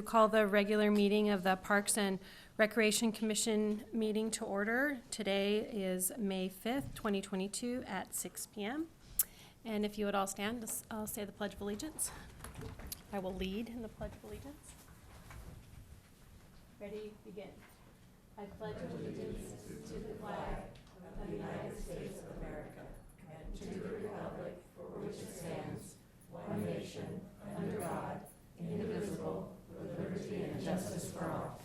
call the regular meeting of the Parks and Recreation Commission meeting to order. Today is May 5th, 2022 at 6 p.m. And if you would all stand, I'll say the Pledge of Allegiance. I will lead in the Pledge of Allegiance. Ready, begin. I pledge allegiance to the flag of the United States of America and to the republic for which it stands, one nation, under God, indivisible, with liberty and justice for all.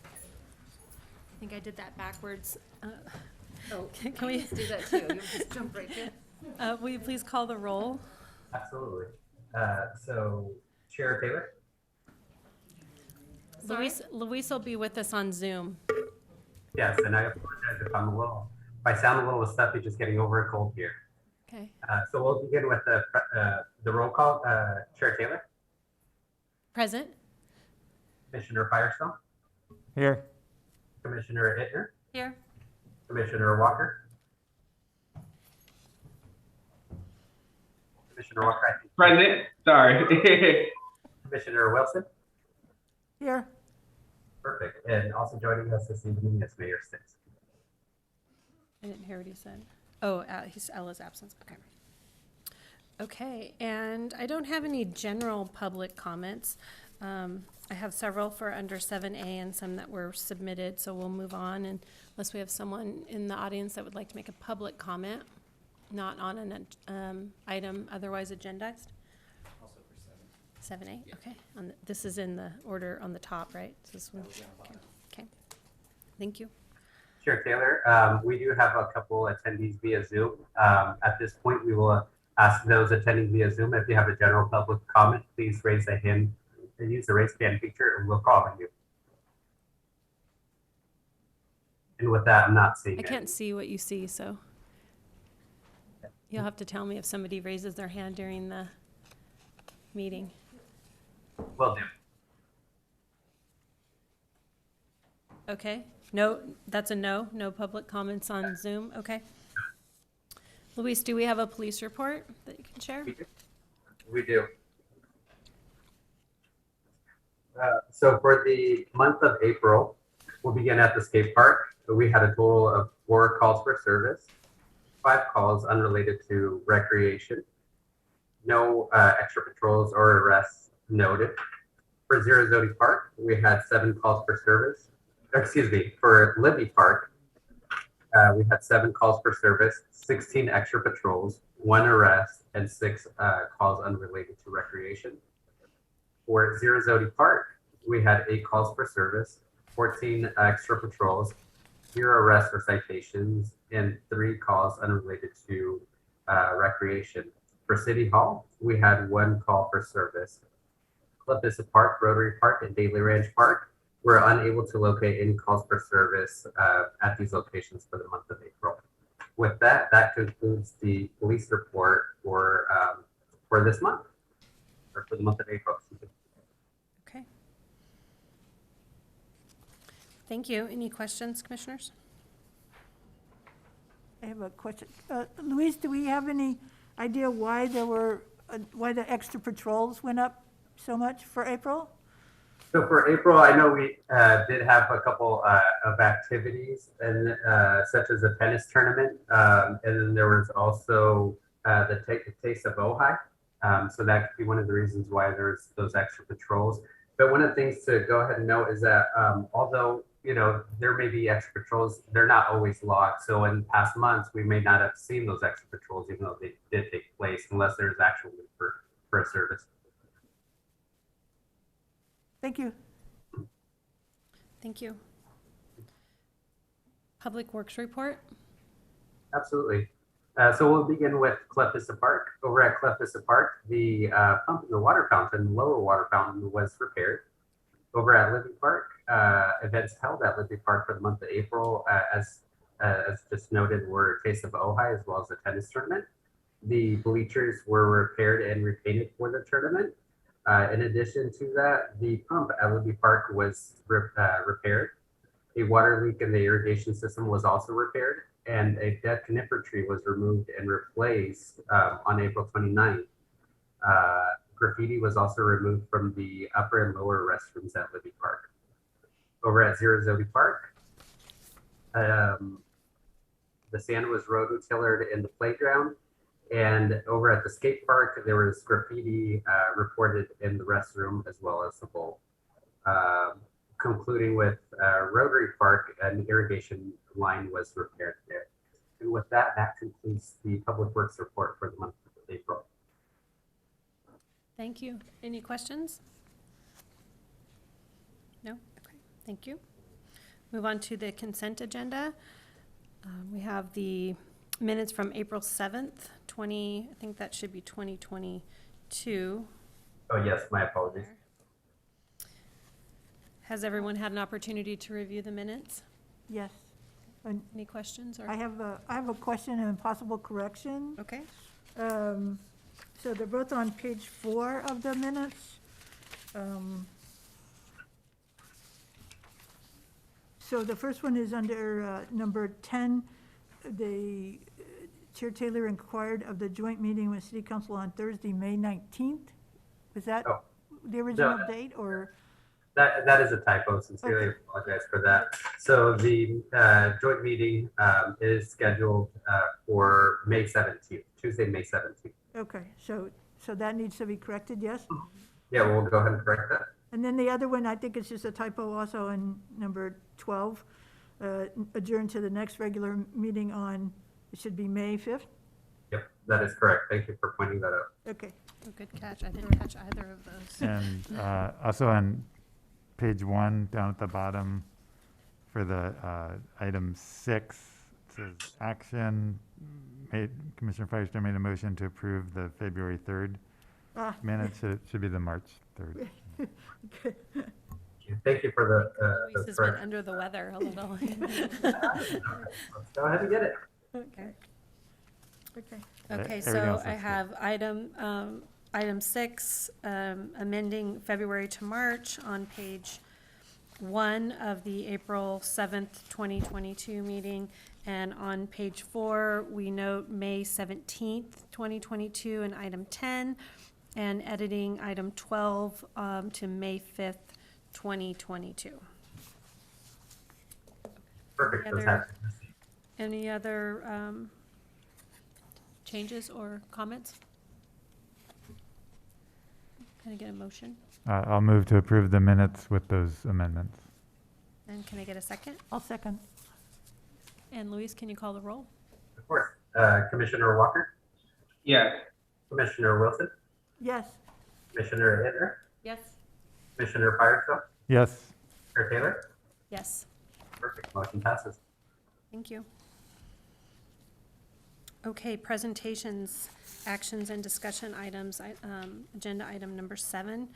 I think I did that backwards. Can we do that too? You just jump right in. Will you please call the roll? Absolutely. So, Chair Taylor? Luis will be with us on Zoom. Yes, and I apologize if I sound a little stuffy, just getting over a cold here. Okay. So we'll begin with the roll call. Chair Taylor? Present. Commissioner Firestone? Here. Commissioner Ittner? Here. Commissioner Walker? Commissioner Walker, I think. Present. Sorry. Commissioner Wilson? Here. Perfect. And also joining us this evening is Mayor Sticks. I didn't hear what he said. Oh, he's Ella's absence. Okay. Okay, and I don't have any general public comments. I have several for under 7A and some that were submitted, so we'll move on unless we have someone in the audience that would like to make a public comment, not on an item otherwise agendized. Also for 7A, okay. This is in the order on the top, right? This one. Okay. Thank you. Chair Taylor, we do have a couple attendees via Zoom. At this point, we will ask those attending via Zoom, if you have a general public comment, please raise a hand and use the raise hand feature, and we'll call on you. And with that, I'm not seeing I can't see what you see, so you'll have to tell me if somebody raises their hand during the meeting. Will do. Okay, no, that's a no. No public comments on Zoom. Okay. Luis, do we have a police report that you can share? We do. So for the month of April, we'll begin at the skate park. We had a total of 4 calls for service, 5 calls unrelated to recreation, no extra patrols or arrests noted. For Zero Zodi Park, we had 7 calls for service. For Libby Park, we had 7 calls for service, 16 extra patrols, 1 arrest, and 6 calls unrelated to recreation. For Zero Zodi Park, we had 8 calls for service, 14 extra patrols, 0 arrests or citations, and 3 calls unrelated to recreation. For City Hall, we had 1 call for service. Cliff Vista Park, Rotary Park, and Daily Ranch Park were unable to locate any calls for service at these locations for the month of April. With that, that concludes the police report for this month, or for the month of April. Okay. Thank you. Any questions, commissioners? I have a question. Luis, do we have any idea why why the extra patrols went up so much for April? So for April, I know we did have a couple of activities, and such as a tennis tournament, and then there was also the Taste of Ojai. So that could be one of the reasons why there's those extra patrols. But one of the things to go ahead and note is that although there may be extra patrols, they're not always logged. So in past months, we may not have seen those extra patrols, even though they did take place, unless there's actual need for a service. Thank you. Thank you. Public Works report. Absolutely. So we'll begin with Cliff Vista Park. Over at Cliff Vista Park, the pump in the water fountain, lower water fountain, was repaired. Over at Libby Park, events held at Libby Park for the month of April, as just noted, were Taste of Ojai, as well as the tennis tournament. The bleachers were repaired and repainted for the tournament. In addition to that, the pump at Libby Park was repaired. A water leak in the irrigation system was also repaired, and a dead conifer tree was removed and replaced on April 29th. graffiti was also removed from the upper and lower restrooms at Libby Park. Over at Zero Zodi Park, the sand was road tillered in the playground. And over at the skate park, there was graffiti reported in the restroom as well as the bowl. Concluding with Rotary Park, an irrigation line was repaired there. And with that, that concludes the Public Works report for the month of April. Thank you. Any questions? No? Okay, thank you. Move on to the consent agenda. We have the minutes from April 7th, I think that should be 2022. Oh, yes, my apologies. Has everyone had an opportunity to review the minutes? Yes. And Any questions? Or I have a question and a possible correction. Okay. So they're both on page 4 of the minutes. So the first one is under number 10. The Chair Taylor inquired of the joint meeting with City Council on Thursday, May 19th. Was that Oh, the original no. date, or? That is a typo. Sincerely Okay. apologize for that. So the joint meeting is scheduled for May 17th, Tuesday, May 17th. Okay, so that needs to be corrected, yes? Yeah, we'll go ahead and correct that. And then the other one, I think it's just a typo also in number 12, adjourn to the next regular meeting on, it should be May 5th? Yep, that is correct. Thank you for pointing that out. Okay, Oh, good catch. I didn't catch either of those. And also on page 1, down at the bottom, for the item 6, it says action. Commissioner Feister made a motion to approve the February 3rd Ah. minutes. It should be the March 3rd. okay. Thank you for Luis the has been correction. under the weather a little. Let's go ahead and get it. Okay. Okay. Okay, Everything so else I looks have item 6, amending February to March on page 1 of the April 7th, 2022 meeting. And on page 4, we note May 17th, 2022 in item 10, and editing item 12 to May 5th, 2022. Perfect. Any Those other- have- Any other changes or comments? Can I get a motion? I'll move to approve the minutes with those amendments. And can I get a second? I'll second. And Luis, can you call the roll? Of course. Commissioner Walker, Yes. Commissioner Wilson, Yes. Commissioner Hittner, Yes. Commissioner Firestone, Yes. Chair Taylor. Yes, Perfect. Motion passes. thank you. Okay, presentations, actions, and discussion items. Agenda item number 7.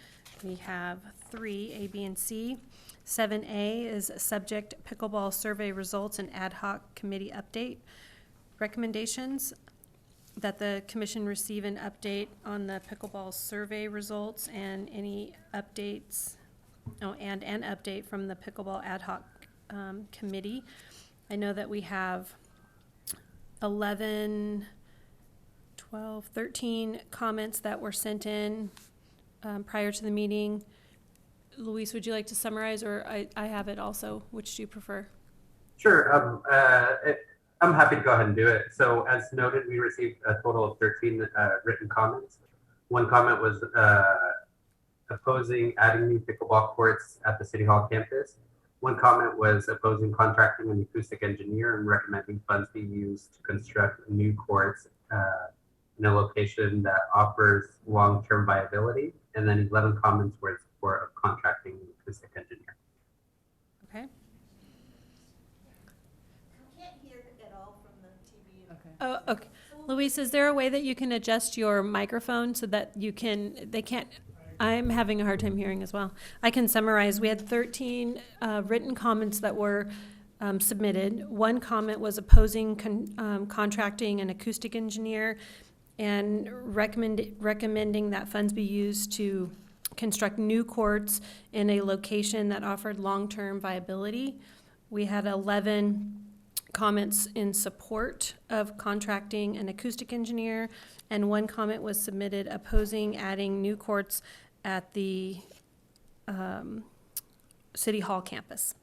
We have 3, A, B, and C. 7A is subject pickleball survey results and ad hoc committee update. Recommendations that the commission receive an update on the pickleball survey results and any updates, and an update from the pickleball ad hoc committee. I know that we have 11, 12, 13 comments that were sent in prior to the meeting. Luis, would you like to summarize, or I have it also? Which do you prefer? Sure. I'm happy to go ahead and do it. So as noted, we received a total of 13 written comments. One comment was opposing adding new pickleball courts at the City Hall campus. One comment was opposing contracting an acoustic engineer and recommending funds be used to construct new courts in a location that offers long-term viability. And then 11 comments were in support of contracting an acoustic engineer. Okay. Can't hear at all from the TV. Okay. Oh, okay. Luis, is there a way that you can adjust your microphone so that they can't, I'm having a hard time hearing as well. I can summarize. We had 13 written comments that were submitted. One comment was opposing contracting an acoustic engineer and recommending that funds be used to construct new courts in a location that offered long-term viability. We had 11 comments in support of contracting an acoustic engineer, and one comment was submitted opposing adding new courts at the City Hall campus.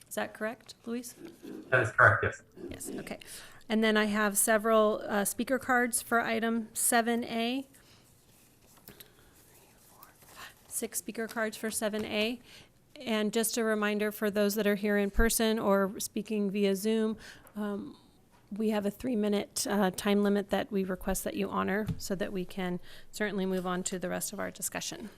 Is that correct, Luis? That is correct, yes. Yes, okay. And then I have several speaker cards for item 7A. 6 speaker cards for 7A. And just a reminder for those that are here in person or speaking via Zoom, we have a 3-minute time limit that we request that you honor so that we can certainly move on to the rest of our discussion.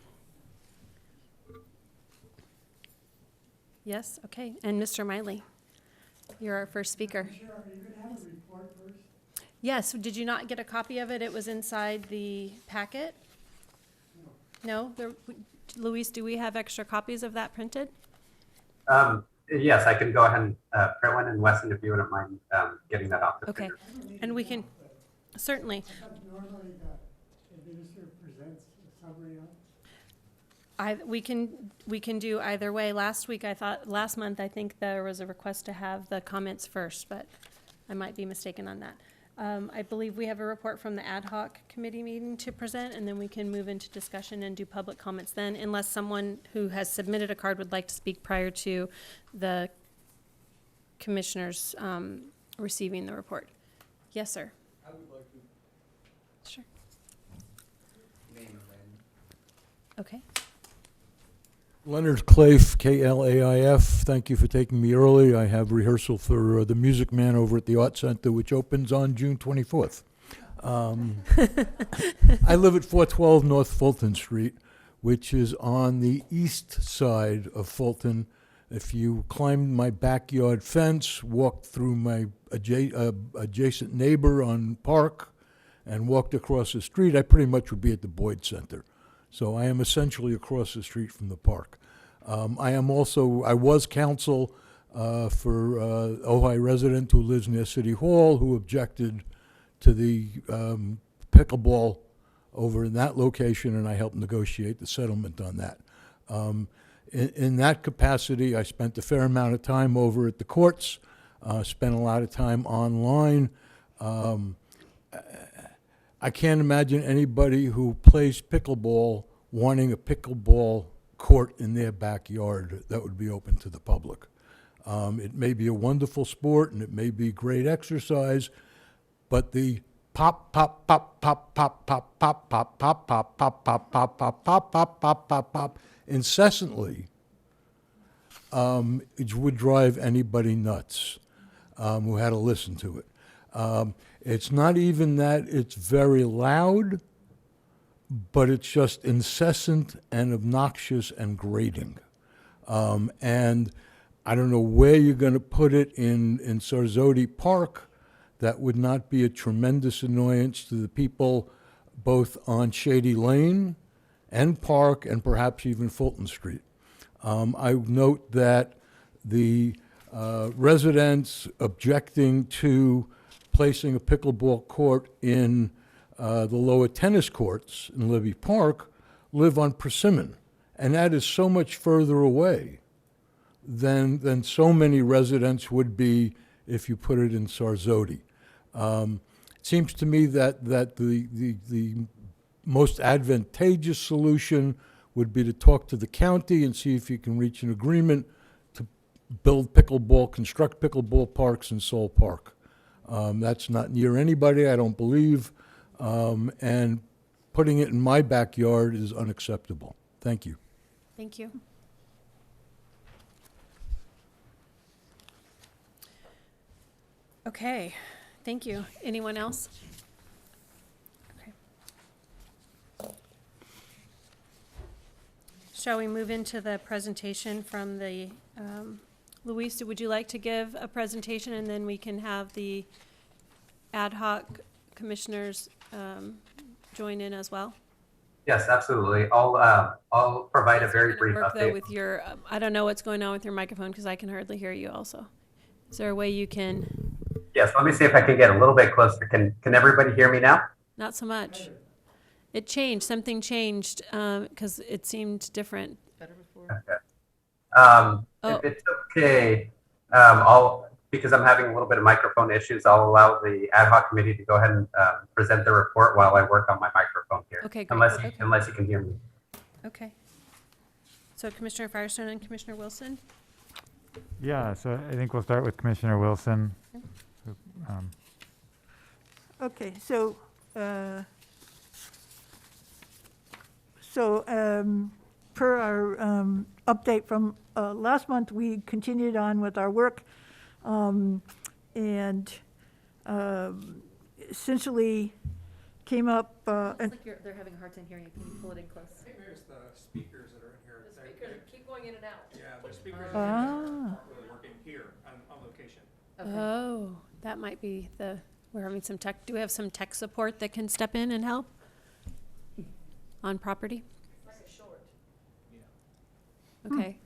Yes, okay. And Mr. Miley, you're our first speaker. Sure, are you gonna have a report first? Yes, did you not get a copy of it? It was inside the packet? No? Luis, do we have extra copies of that printed? Yes, I can go ahead and print one, and Weston, if you wouldn't mind getting that off the Okay, printer. and we can, certainly. I thought normally the administrator presents a summary on. We can do either way. Last month, I think there was a request to have the comments first, but I might be mistaken on that. I believe we have a report from the ad hoc committee meeting to present, and then we can move into discussion and do public comments then, unless someone who has submitted a card would like to speak prior to the commissioners receiving the report. Yes, sir. I would like to. Sure. Name and then. Okay. Leonard Claif, Klaif. Thank you for taking me early. I have rehearsal for The Music Man over at the Art Center, which opens on June 24th. I live at 412 North Fulton Street, which is on the east side of Fulton. If you climbed my backyard fence, walked through my adjacent neighbor on Park, and walked across the street, I pretty much would be at the Boyd Center. So I am essentially across the street from the park. I was counsel for Ojai resident who lives near City Hall who objected to the pickleball over in that location, and I helped negotiate the settlement on that. In that capacity, I spent a fair amount of time over at the courts, spent a lot of time online. I can't imagine anybody who plays pickleball wanting a pickleball court in their backyard that would be open to the public. It may be a wonderful sport and it may be great exercise, but the pop, pop, pop, pop, pop, pop, pop, pop, pop, pop, pop, pop, pop, pop, pop, pop, pop, pop, pop, incessantly, it would drive anybody nuts who had to listen to it. It's not even that it's very loud, but it's just incessant and obnoxious and grating. And I don't know where you're going to put it in Sarzotti Park. That would not be a tremendous annoyance to the people both on Shady Lane and Park and perhaps even Fulton Street. I note that the residents objecting to placing a pickleball court in the lower tennis courts in Libby Park live on Persimmon. And that is so much further away than so many residents would be if you put it in Sarzotti. It seems to me that the most advantageous solution would be to talk to the county and see if you can reach an agreement to construct pickleball parks in Sol Park. That's not near anybody, I don't believe, and putting it in my backyard is unacceptable. Thank you. Thank you. Okay, thank you. Anyone else? Okay. Shall we move into the presentation from the, Luis, would you like to give a presentation and then we can have the ad hoc commissioners join in as well? Yes, absolutely. I'll provide a very brief Work though update. with your, I don't know what's going on with your microphone because I can hardly hear you also. Is there a way you can? Yes, let me see if I can get a little bit closer. Can everybody hear me now? Not so much. It changed, something changed because it seemed different. Okay. If it's okay, I'll because I'm having a little bit of microphone issues, I'll allow the ad hoc committee to go ahead and present the report while I work on my microphone here. Okay, great. Unless, Okay. unless you can hear me. Okay. So Commissioner Firestone and Commissioner Wilson? Yeah, so I think we'll start with Commissioner Wilson. Okay, so, per our update from last month, we continued on with our work, and essentially came up, and They're having a hard time hearing you. Can you pull it in close? I think there's the speakers that are in here. The speakers keep going in and out. Yeah, the speakers Ah. aren't really working here on location. Oh, that might be we're having some tech, do we have some tech support that can step in and help on property? Like a short. Okay.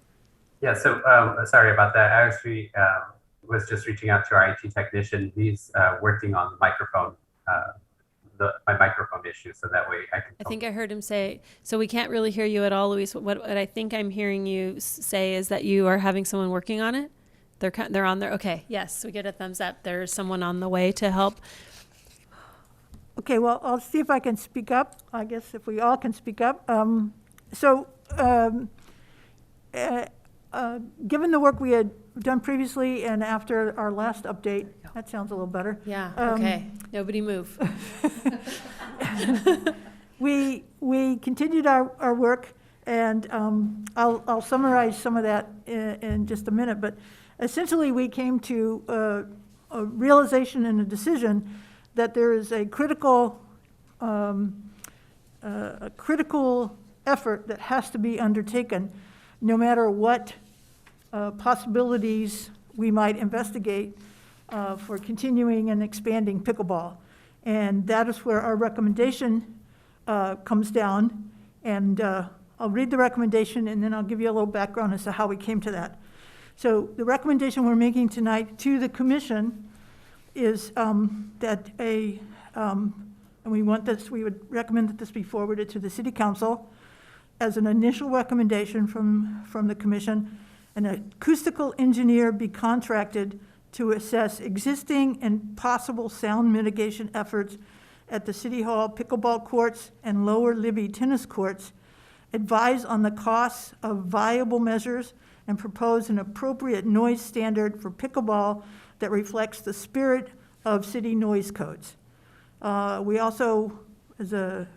Yeah, so sorry about that. I actually was just reaching out to our IT technician. He's working on the microphone, my microphone issue, so that way I can. I think I heard him say, so we can't really hear you at all, Luis. What I think I'm hearing you say is that you are having someone working on it? They're on there. Okay, yes, we get a thumbs up. There's someone on the way to help. okay, well, I'll see if I can speak up, I guess if we all can speak up. Given the work we had done previously and after our last update, that sounds a little better. Yeah, okay. Nobody move. We continued our work, and I'll summarize some of that in just a minute, but essentially we came to a realization and a decision that there is a critical effort that has to be undertaken, no matter what possibilities we might investigate for continuing and expanding pickleball. And that is where our recommendation comes down. And I'll read the recommendation, and then I'll give you a little background as to how we came to that. So the recommendation we're making tonight to the commission is that and we would recommend that this be forwarded to the city council as an initial recommendation from the commission. An acoustical engineer be contracted to assess existing and possible sound mitigation efforts at the City Hall pickleball courts and lower Libby tennis courts, advise on the costs of viable measures, and propose an appropriate noise standard for pickleball that reflects the spirit of city noise codes. We also, as a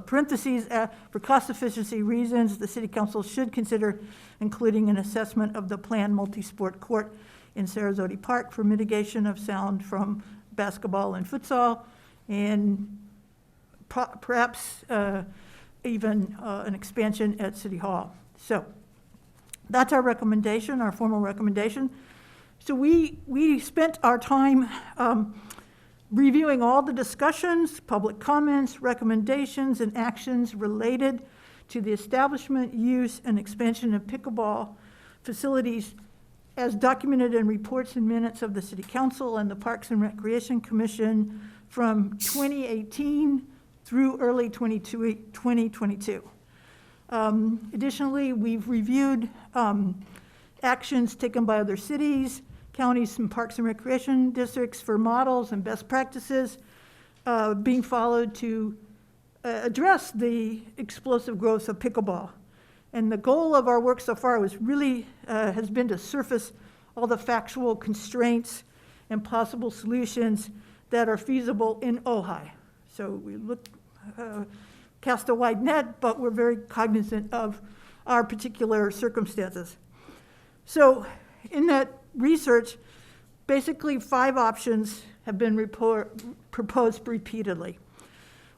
parentheses, for cost efficiency reasons, the city council should consider including an assessment of the planned multi-sport court in Sarasota Park for mitigation of sound from basketball and futsal, and perhaps even an expansion at City Hall. So that's our recommendation, our formal recommendation. So we spent our time reviewing all the discussions, public comments, recommendations, and actions related to the establishment, use, and expansion of pickleball facilities as documented in reports and minutes of the City Council and the Parks and Recreation Commission from 2018 through early 2022. Additionally, we've reviewed actions taken by other cities, counties, and parks and recreation districts for models and best practices being followed to address the explosive growth of pickleball. And the goal of our work so far was really has been to surface all the factual constraints and possible solutions that are feasible in Ojai. So we cast a wide net, but we're very cognizant of our particular circumstances. So in that research, basically 5 options have been proposed repeatedly.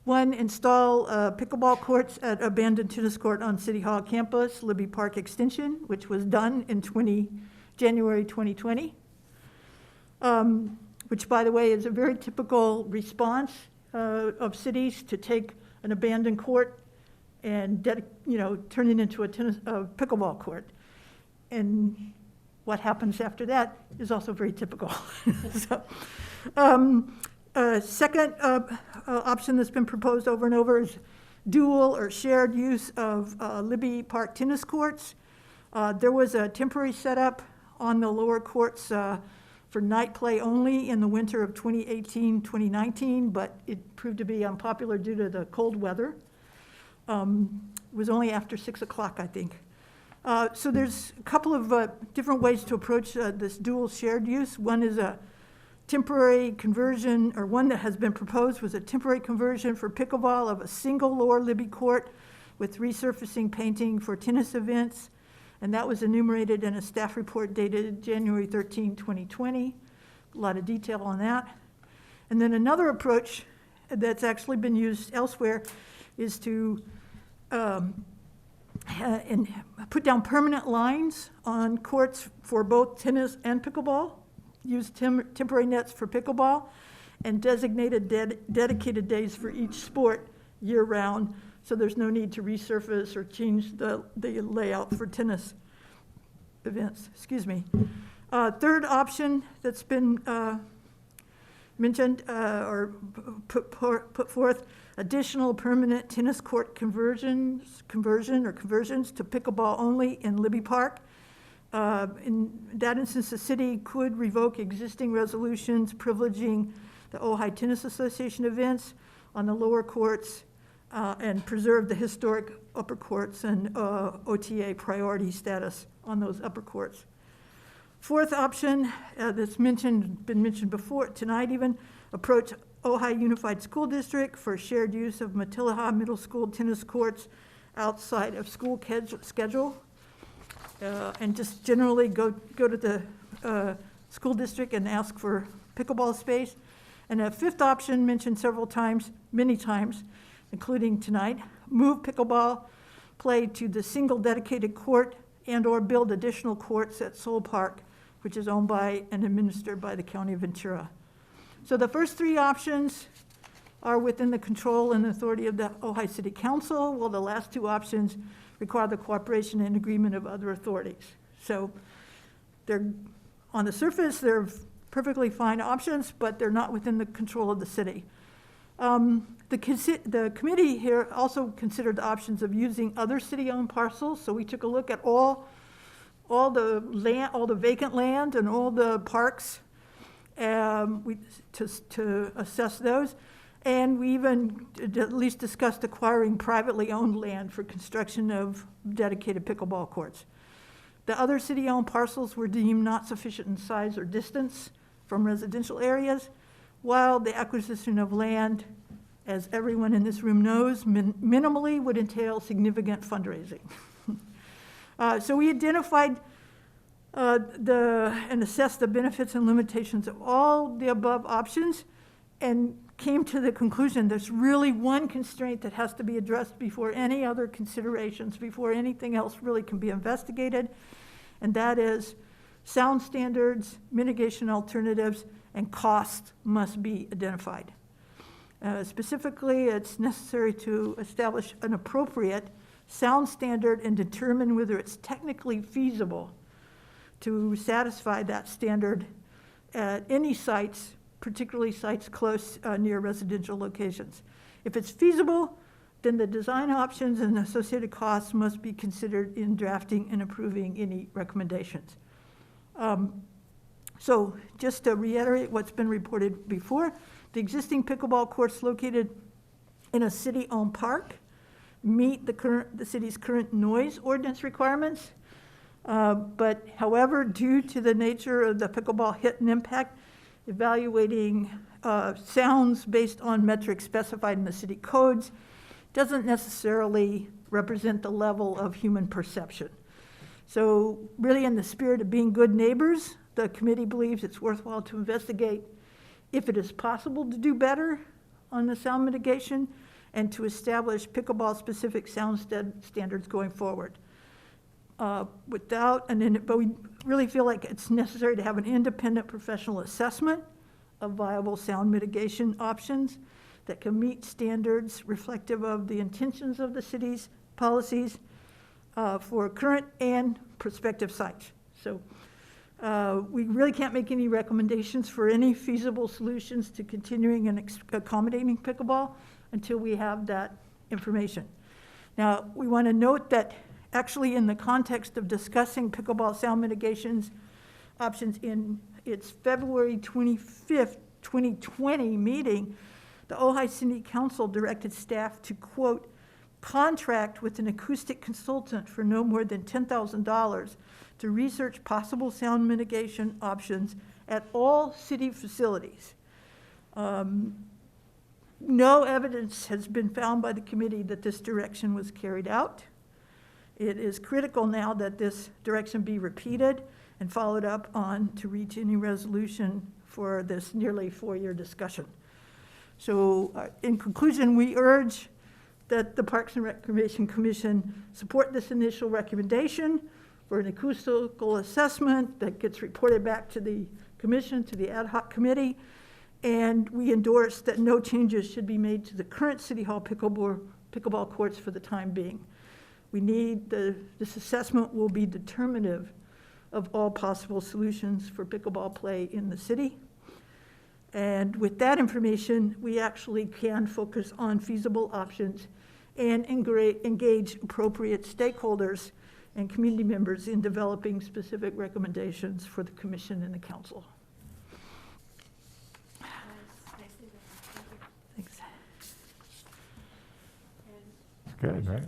1, install pickleball courts at abandoned tennis court on City Hall campus, Libby Park Extension, which was done in January 2020, which, by the way, is a very typical response of cities to take an abandoned court and turn it into a pickleball court. And what happens after that is also very typical. So, second option that's been proposed over and over is dual or shared use of Libby Park tennis courts. There was a temporary setup on the lower courts for night play only in the winter of 2018-2019, but it proved to be unpopular due to the cold weather. It was only after 6 o'clock, I think. So there's a couple of different ways to approach this dual shared use. One is a temporary conversion, or one that has been proposed was a temporary conversion for pickleball of a single lower Libby court with resurfacing painting for tennis events. And that was enumerated in a staff report dated January 13, 2020. A lot of detail on that. And then another approach that's actually been used elsewhere is to and put down permanent lines on courts for both tennis and pickleball, use temporary nets for pickleball, and designated dedicated days for each sport year-round, so there's no need to resurface or change the layout for tennis events. Excuse me. Third option that's been mentioned or put forth, additional permanent tennis court conversions to pickleball only in Libby Park. In that instance, the city could revoke existing resolutions privileging the Ojai Tennis Association events on the lower courts and preserve the historic upper courts and OTA priority status on those upper courts. Fourth option that's been mentioned before tonight even, approach Ojai Unified School District for shared use of Matilaha Middle School tennis courts outside of school schedule. And just generally go to the school district and ask for pickleball space. And a fifth option mentioned many times, including tonight, move pickleball play to the single dedicated court and or build additional courts at Soul Park, which is owned by and administered by the County of Ventura. So the first three options are within the control and authority of the Ojai City Council, while the last two options require the cooperation and agreement of other authorities. So they're, on the surface, they're perfectly fine options, but they're not within the control of the city. The committee here also considered the options of using other city-owned parcels. So we took a look at all the vacant land and all the parks to assess those. And we even at least discussed acquiring privately owned land for construction of dedicated pickleball courts. The other city-owned parcels were deemed not sufficient in size or distance from residential areas, while the acquisition of land, as everyone in this room knows, minimally would entail significant fundraising. So we identified and assessed the benefits and limitations of all the above options and came to the conclusion there's really one constraint that has to be addressed before any other considerations, before anything else really can be investigated, and that is sound standards, mitigation alternatives, and cost must be identified. Specifically, it's necessary to establish an appropriate sound standard and determine whether it's technically feasible to satisfy that standard at any sites, particularly sites close near residential locations. If it's feasible, then the design options and associated costs must be considered in drafting and approving any recommendations. So just to reiterate what's been reported before, the existing pickleball courts located in a city-owned park meet the city's current noise ordinance requirements. But however, due to the nature of the pickleball hit and impact, evaluating sounds based on metrics specified in the city codes doesn't necessarily represent the level of human perception. So really, in the spirit of being good neighbors, the committee believes it's worthwhile to investigate if it is possible to do better on the sound mitigation and to establish pickleball-specific sound standards going forward. But we really feel like it's necessary to have an independent professional assessment of viable sound mitigation options that can meet standards reflective of the intentions of the city's policies for current and prospective sites. So we really can't make any recommendations for any feasible solutions to continuing and accommodating pickleball until we have that information. Now, we want to note that actually in the context of discussing pickleball sound mitigations options in its February 25th, 2020 meeting, the Ojai City Council directed staff to, quote, contract with an acoustic consultant for no more than $10,000 to research possible sound mitigation options at all city facilities. No evidence has been found by the committee that this direction was carried out. It is critical now that this direction be repeated and followed up on to reach any resolution for this nearly 4-year discussion. So in conclusion, we urge that the Parks and Recreation Commission support this initial recommendation for an acoustical assessment that gets reported back to the commission, to the ad hoc committee, and we endorse that no changes should be made to the current City Hall pickleball courts for the time being. We need this assessment will be determinative of all possible solutions for pickleball play in the city. And with that information, we actually can focus on feasible options and engage appropriate stakeholders and community members in developing specific recommendations for the commission and the council. Thanks. Good, right?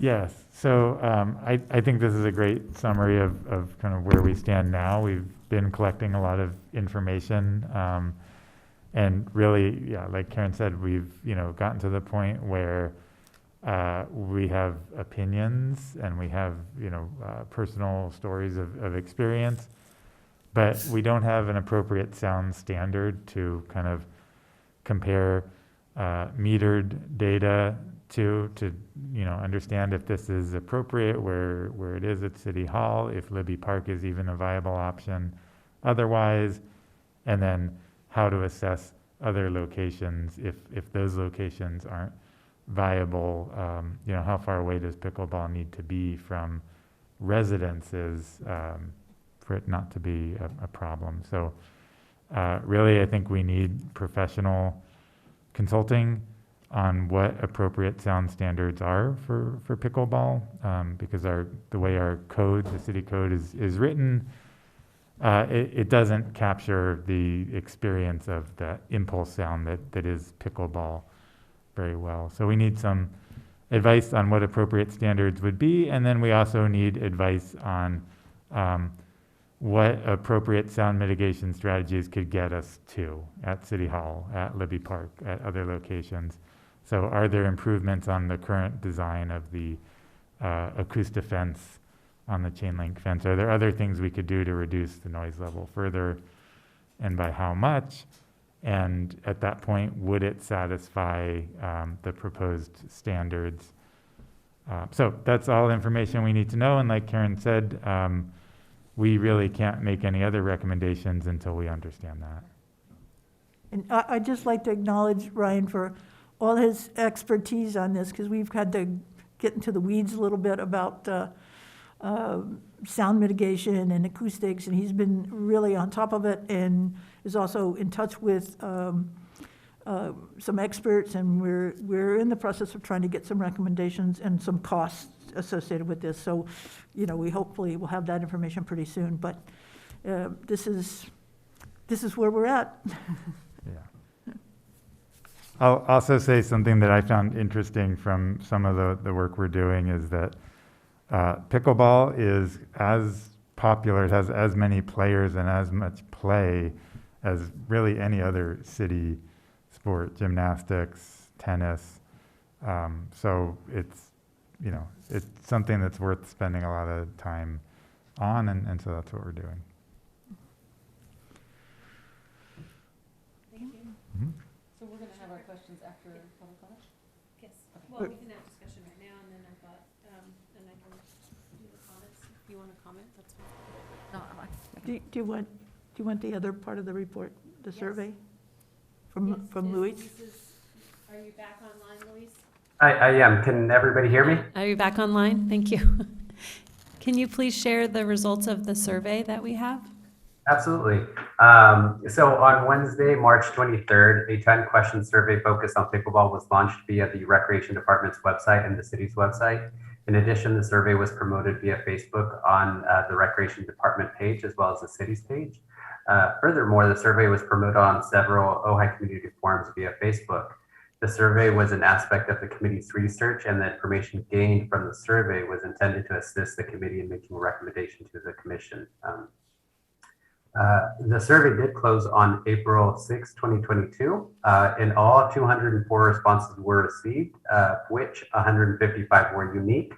Yes, so I think this is a great summary of kind of where we stand now. We've been collecting a lot of information, and really, yeah, like Karen said, we've gotten to the point where we have opinions and we have personal stories of experience, but we don't have an appropriate sound standard to kind of compare metered data to understand if this is appropriate where it is at City Hall, if Libby Park is even a viable option otherwise, and then how to assess other locations if those locations aren't viable. How far away does pickleball need to be from residences for it not to be a problem? So really, I think we need professional consulting on what appropriate sound standards are for pickleball, because the way our code, the city code is written, it doesn't capture the experience of the impulse sound that is pickleball very well. So we need some advice on what appropriate standards would be, and then we also need advice on what appropriate sound mitigation strategies could get us to at City Hall, at Libby Park, at other locations. So are there improvements on the current design of the acoustic fence on the chain link fence? Are there other things we could do to reduce the noise level further, and by how much? And at that point, would it satisfy the proposed standards? So that's all information we need to know. And like Karen said, we really can't make any other recommendations until we understand that. And I'd just like to acknowledge Ryan for all his expertise on this, because we've had to get into the weeds a little bit about sound mitigation and acoustics, and he's been really on top of it and is also in touch with some experts, and we're in the process of trying to get some recommendations and some costs associated with this. So, we hopefully will have that information pretty soon, but this is where we're at. Yeah. I'll also say something that I found interesting from some of the work we're doing is that pickleball is as popular, it has as many players and as much play as really any other city sport, gymnastics, tennis. So it's something that's worth spending a lot of time on, and so that's what we're doing. Thank you. Mm-hmm. So we're gonna have our questions after public comment? Yes, well, we can have discussion right now, and then I thought, and I can do the comments. If you want to comment, that's fine. No, Do you want the other part of the report, the Yes. survey Yes, from is Louis? Are you back online, Luis? I am. Can everybody hear me? Are you back online? Thank you. Can you please share the results of the survey that we have? Absolutely. So on Wednesday, March 23rd, a 10-question survey focused on pickleball was launched via the Recreation Department's website and the city's website. In addition, the survey was promoted via Facebook on the Recreation Department page as well as the city's page. Furthermore, the survey was promoted on several Ojai community forums via Facebook. The survey was an aspect of the committee's research, and the information gained from the survey was intended to assist the committee in making a recommendation to the commission. The survey did close on April 6, 2022. In all, 204 responses were received, which 155 were unique.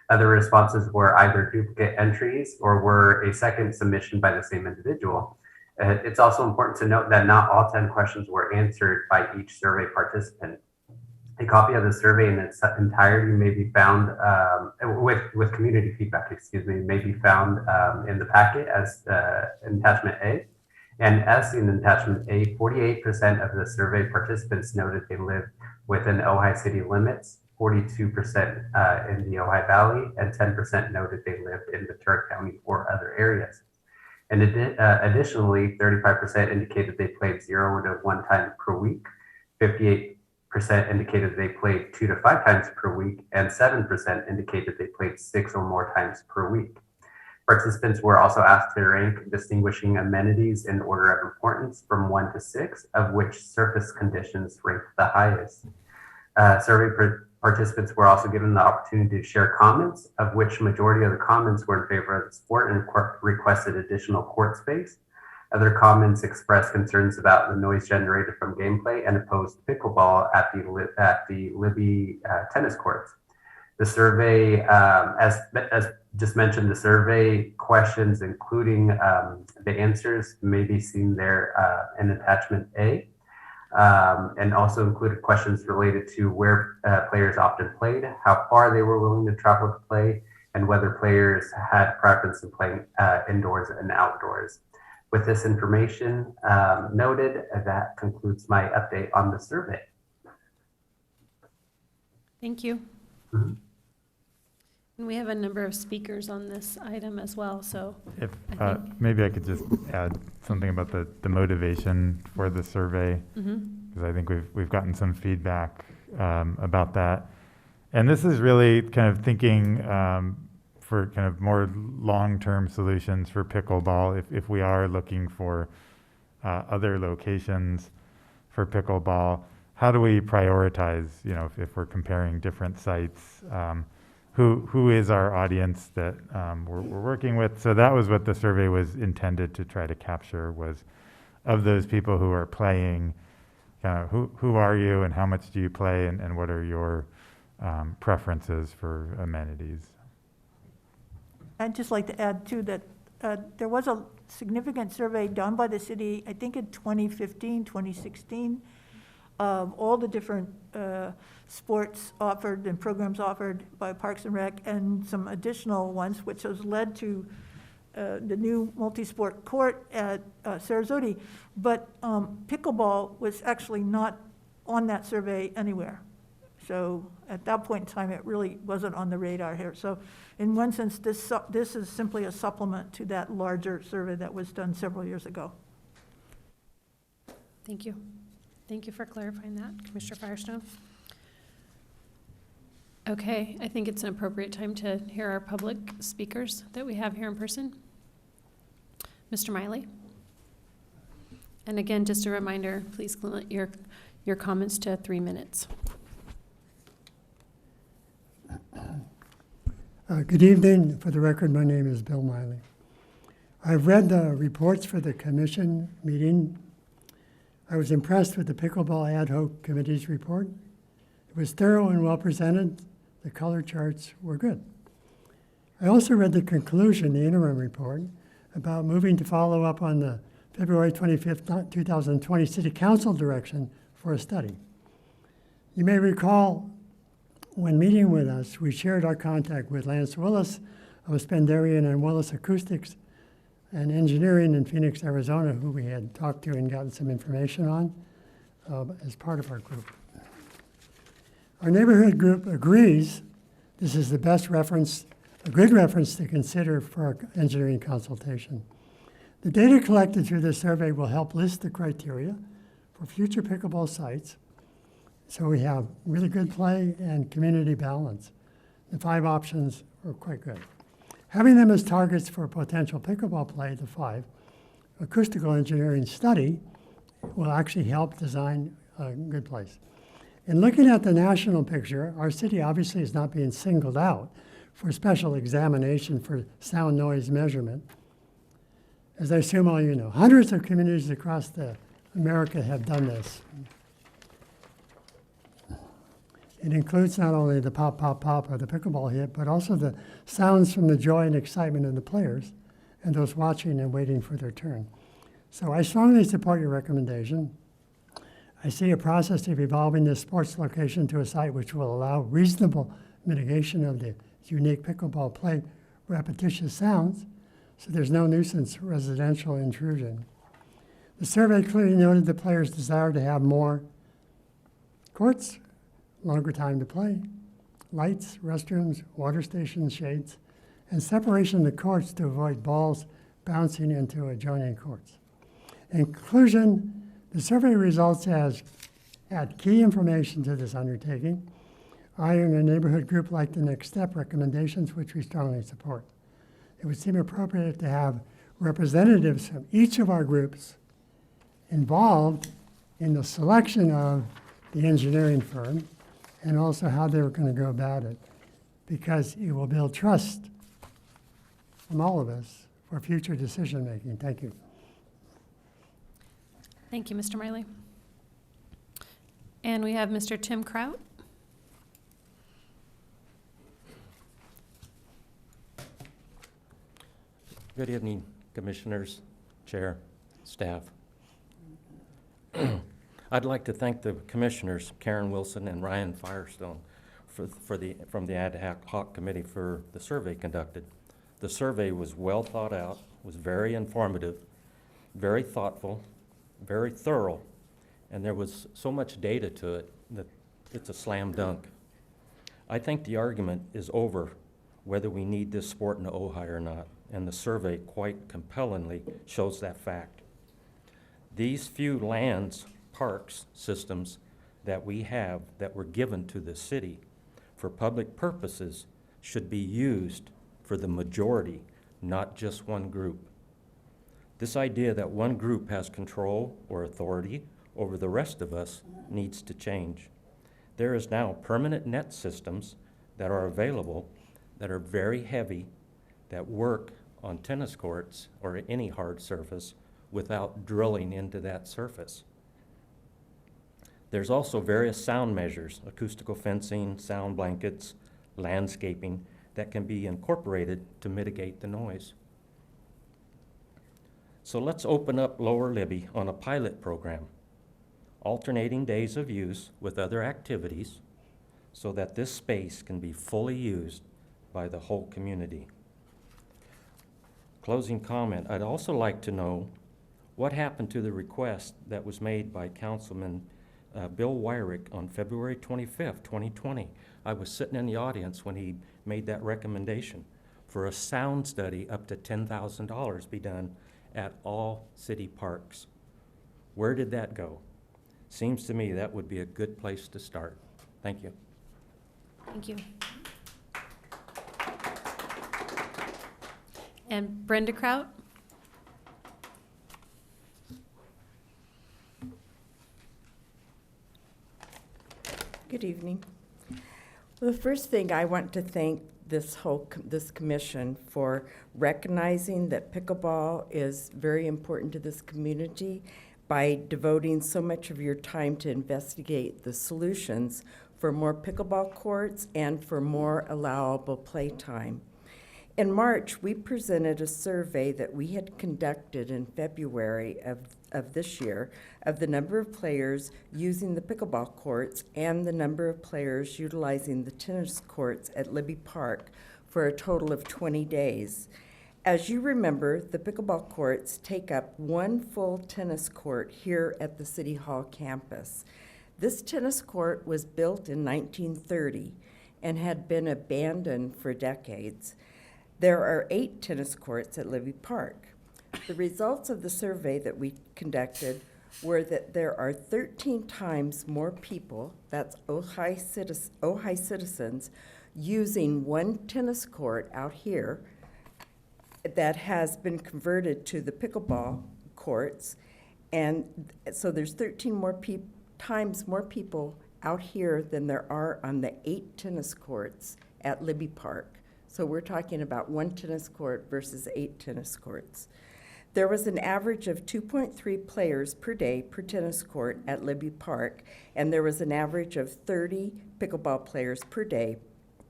Other responses were either duplicate entries or were a second submission by the same individual. It's also important to note that not all 10 questions were answered by each survey participant. A copy of the survey in its entirety may be found with community feedback, may be found in the packet as in attachment A. And as in attachment A, 48% of the survey participants noted they live within Ojai city limits, 42% in the Ojai Valley, and 10% noted they lived in Ventura County or other areas. And additionally, 35% indicated they played 0 to 1 time per week, 58% indicated they played 2 to 5 times per week, and 7% indicated they played 6 or more times per week. Participants were also asked to rank distinguishing amenities in order of importance from 1 to 6, of which surface conditions ranked the highest. Survey participants were also given the opportunity to share comments, of which majority of the comments were in favor of the sport and requested additional court space. Other comments expressed concerns about the noise generated from gameplay and opposed pickleball at the Libby tennis courts. The survey, as just mentioned, the survey questions, including the answers, may be seen there in attachment A. And also included questions related to where players often played, how far they were willing to travel to play, and whether players had preference in playing indoors and outdoors. With this information noted, that concludes my update on the survey. Thank you. Mhm. And we have a number of speakers on this item as well, so If I think- maybe I could just add something about the motivation for the survey, Mhm. because I think we've gotten some feedback about that. And this is really kind of thinking for kind of more long-term solutions for pickleball if we are looking for other locations for pickleball. How do we prioritize, if we're comparing different sites? Who is our audience that we're working with? So that was what the survey was intended to try to capture, was of those people who are playing, who are you and how much do you play, and what are your preferences for amenities? I'd just like to add too that there was a significant survey done by the city, I think in 2015, 2016, of all the different sports offered and programs offered by Parks and Rec, and some additional ones, which has led to the new multi-sport court at Sarasota. But pickleball was actually not on that survey anywhere. So at that point in time, it really wasn't on the radar here. So in one sense, this is simply a supplement to that larger survey that was done several years ago. Thank you. Thank you for clarifying that, Commissioner Firestone. Okay, I think it's an appropriate time to hear our public speakers that we have here in person. Mr. Miley. And again, just a reminder, please limit your comments to 3 minutes. Good evening. For the record, my name is Bill Miley. I've read the reports for the commission meeting. I was impressed with the Pickleball Ad Hoc Committee's report. It was thorough and well presented. The color charts were good. I also read the conclusion, the interim report, about moving to follow up on the February 25th, 2020 City Council direction for a study. You may recall when meeting with us, we shared our contact with Lance Willis of Spendarian and Willis Acoustics and Engineering in Phoenix, Arizona, who we had talked to and gotten some information on as part of our group. Our neighborhood group agrees this is the best reference, a good reference to consider for our engineering consultation. The data collected through this survey will help list the criteria for future pickleball sites, so we have really good play and community balance. The 5 options were quite good. Having them as targets for potential pickleball play, the 5, acoustical engineering study will actually help design a good place. In looking at the national picture, our city obviously is not being singled out for special examination for sound noise measurement. As I assume all you know, hundreds of communities across America have done this. It includes not only the pop, pop, pop of the pickleball hit, but also the sounds from the joy and excitement of the players and those watching and waiting for their turn. So I strongly support your recommendation. I see a process of evolving this sports location to a site which will allow reasonable mitigation of the unique pickleball play repetitious sounds, so there's no nuisance residential intrusion. The survey clearly noted the players' desire to have more courts, longer time to play, lights, restrooms, water stations, shades, and separation of the courts to avoid balls bouncing into adjoining courts. In conclusion, the survey results add key information to this undertaking. I and a neighborhood group like the next step recommendations, which we strongly support. It would seem appropriate to have representatives from each of our groups involved in the selection of the engineering firm and also how they were going to go about it, because it will build trust from all of us for future decision making. Thank you. Thank you, Mr. Miley. And we have Mr. Tim Kraut. Good evening, commissioners, chair, staff. I'd like to thank the commissioners, Karen Wilson and Ryan Firestone, from the ad hoc committee for the survey conducted. The survey was well thought out, was very informative, very thoughtful, very thorough, and there was so much data to it that it's a slam dunk. I think the argument is over whether we need this sport in Ojai or not, and the survey quite compellingly shows that fact. These few lands, parks, systems that we have that were given to the city for public purposes should be used for the majority, not just one group. This idea that one group has control or authority over the rest of us needs to change. There is now permanent net systems that are available that are very heavy, that work on tennis courts or any hard surface without drilling into that surface. There's also various sound measures, acoustical fencing, sound blankets, landscaping, that can be incorporated to mitigate the noise. So let's open up Lower Libby on a pilot program, alternating days of use with other activities so that this space can be fully used by the whole community. Closing comment, I'd also like to know what happened to the request that was made by Councilman Bill Wyrick on February 25th, 2020. I was sitting in the audience when he made that recommendation for a sound study up to $10,000 be done at all city parks. Where did that go? Seems to me that would be a good place to start. Thank you. Thank you. And Brenda Kraut? Good evening. Well, the first thing, I want to thank this commission for recognizing that pickleball is very important to this community by devoting so much of your time to investigate the solutions for more pickleball courts and for more allowable playtime. In March, we presented a survey that we had conducted in February of this year of the number of players using the pickleball courts and the number of players utilizing the tennis courts at Libby Park for a total of 20 days. As you remember, the pickleball courts take up one full tennis court here at the City Hall campus. This tennis court was built in 1930 and had been abandoned for decades. There are 8 tennis courts at Libby Park. The results of the survey that we conducted were that there are 13 times more people, that's Ojai citizens, using one tennis court out here that has been converted to the pickleball courts. And so there's 13 times more people out here than there are on the 8 tennis courts at Libby Park. So we're talking about 1 tennis court versus 8 tennis courts. There was an average of 2.3 players per day per tennis court at Libby Park, and there was an average of 30 pickleball players per day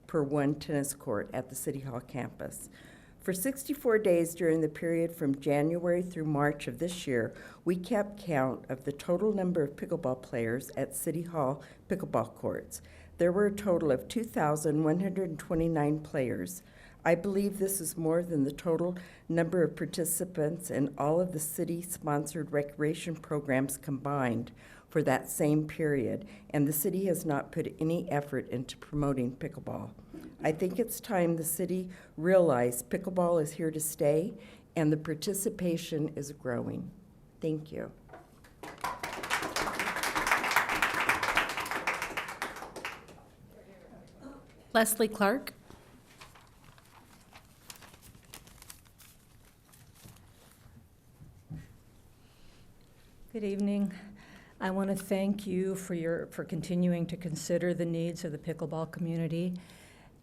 per 1 tennis court at the City Hall campus. For 64 days during the period from January through March of this year, we kept count of the total number of pickleball players at City Hall pickleball courts. There were a total of 2,129 players. I believe this is more than the total number of participants in all of the city-sponsored recreation programs combined for that same period, and the city has not put any effort into promoting pickleball. I think it's time the city realized pickleball is here to stay and the participation is growing. Thank you. Leslie Clark. Good evening. I want to thank you for continuing to consider the needs of the pickleball community.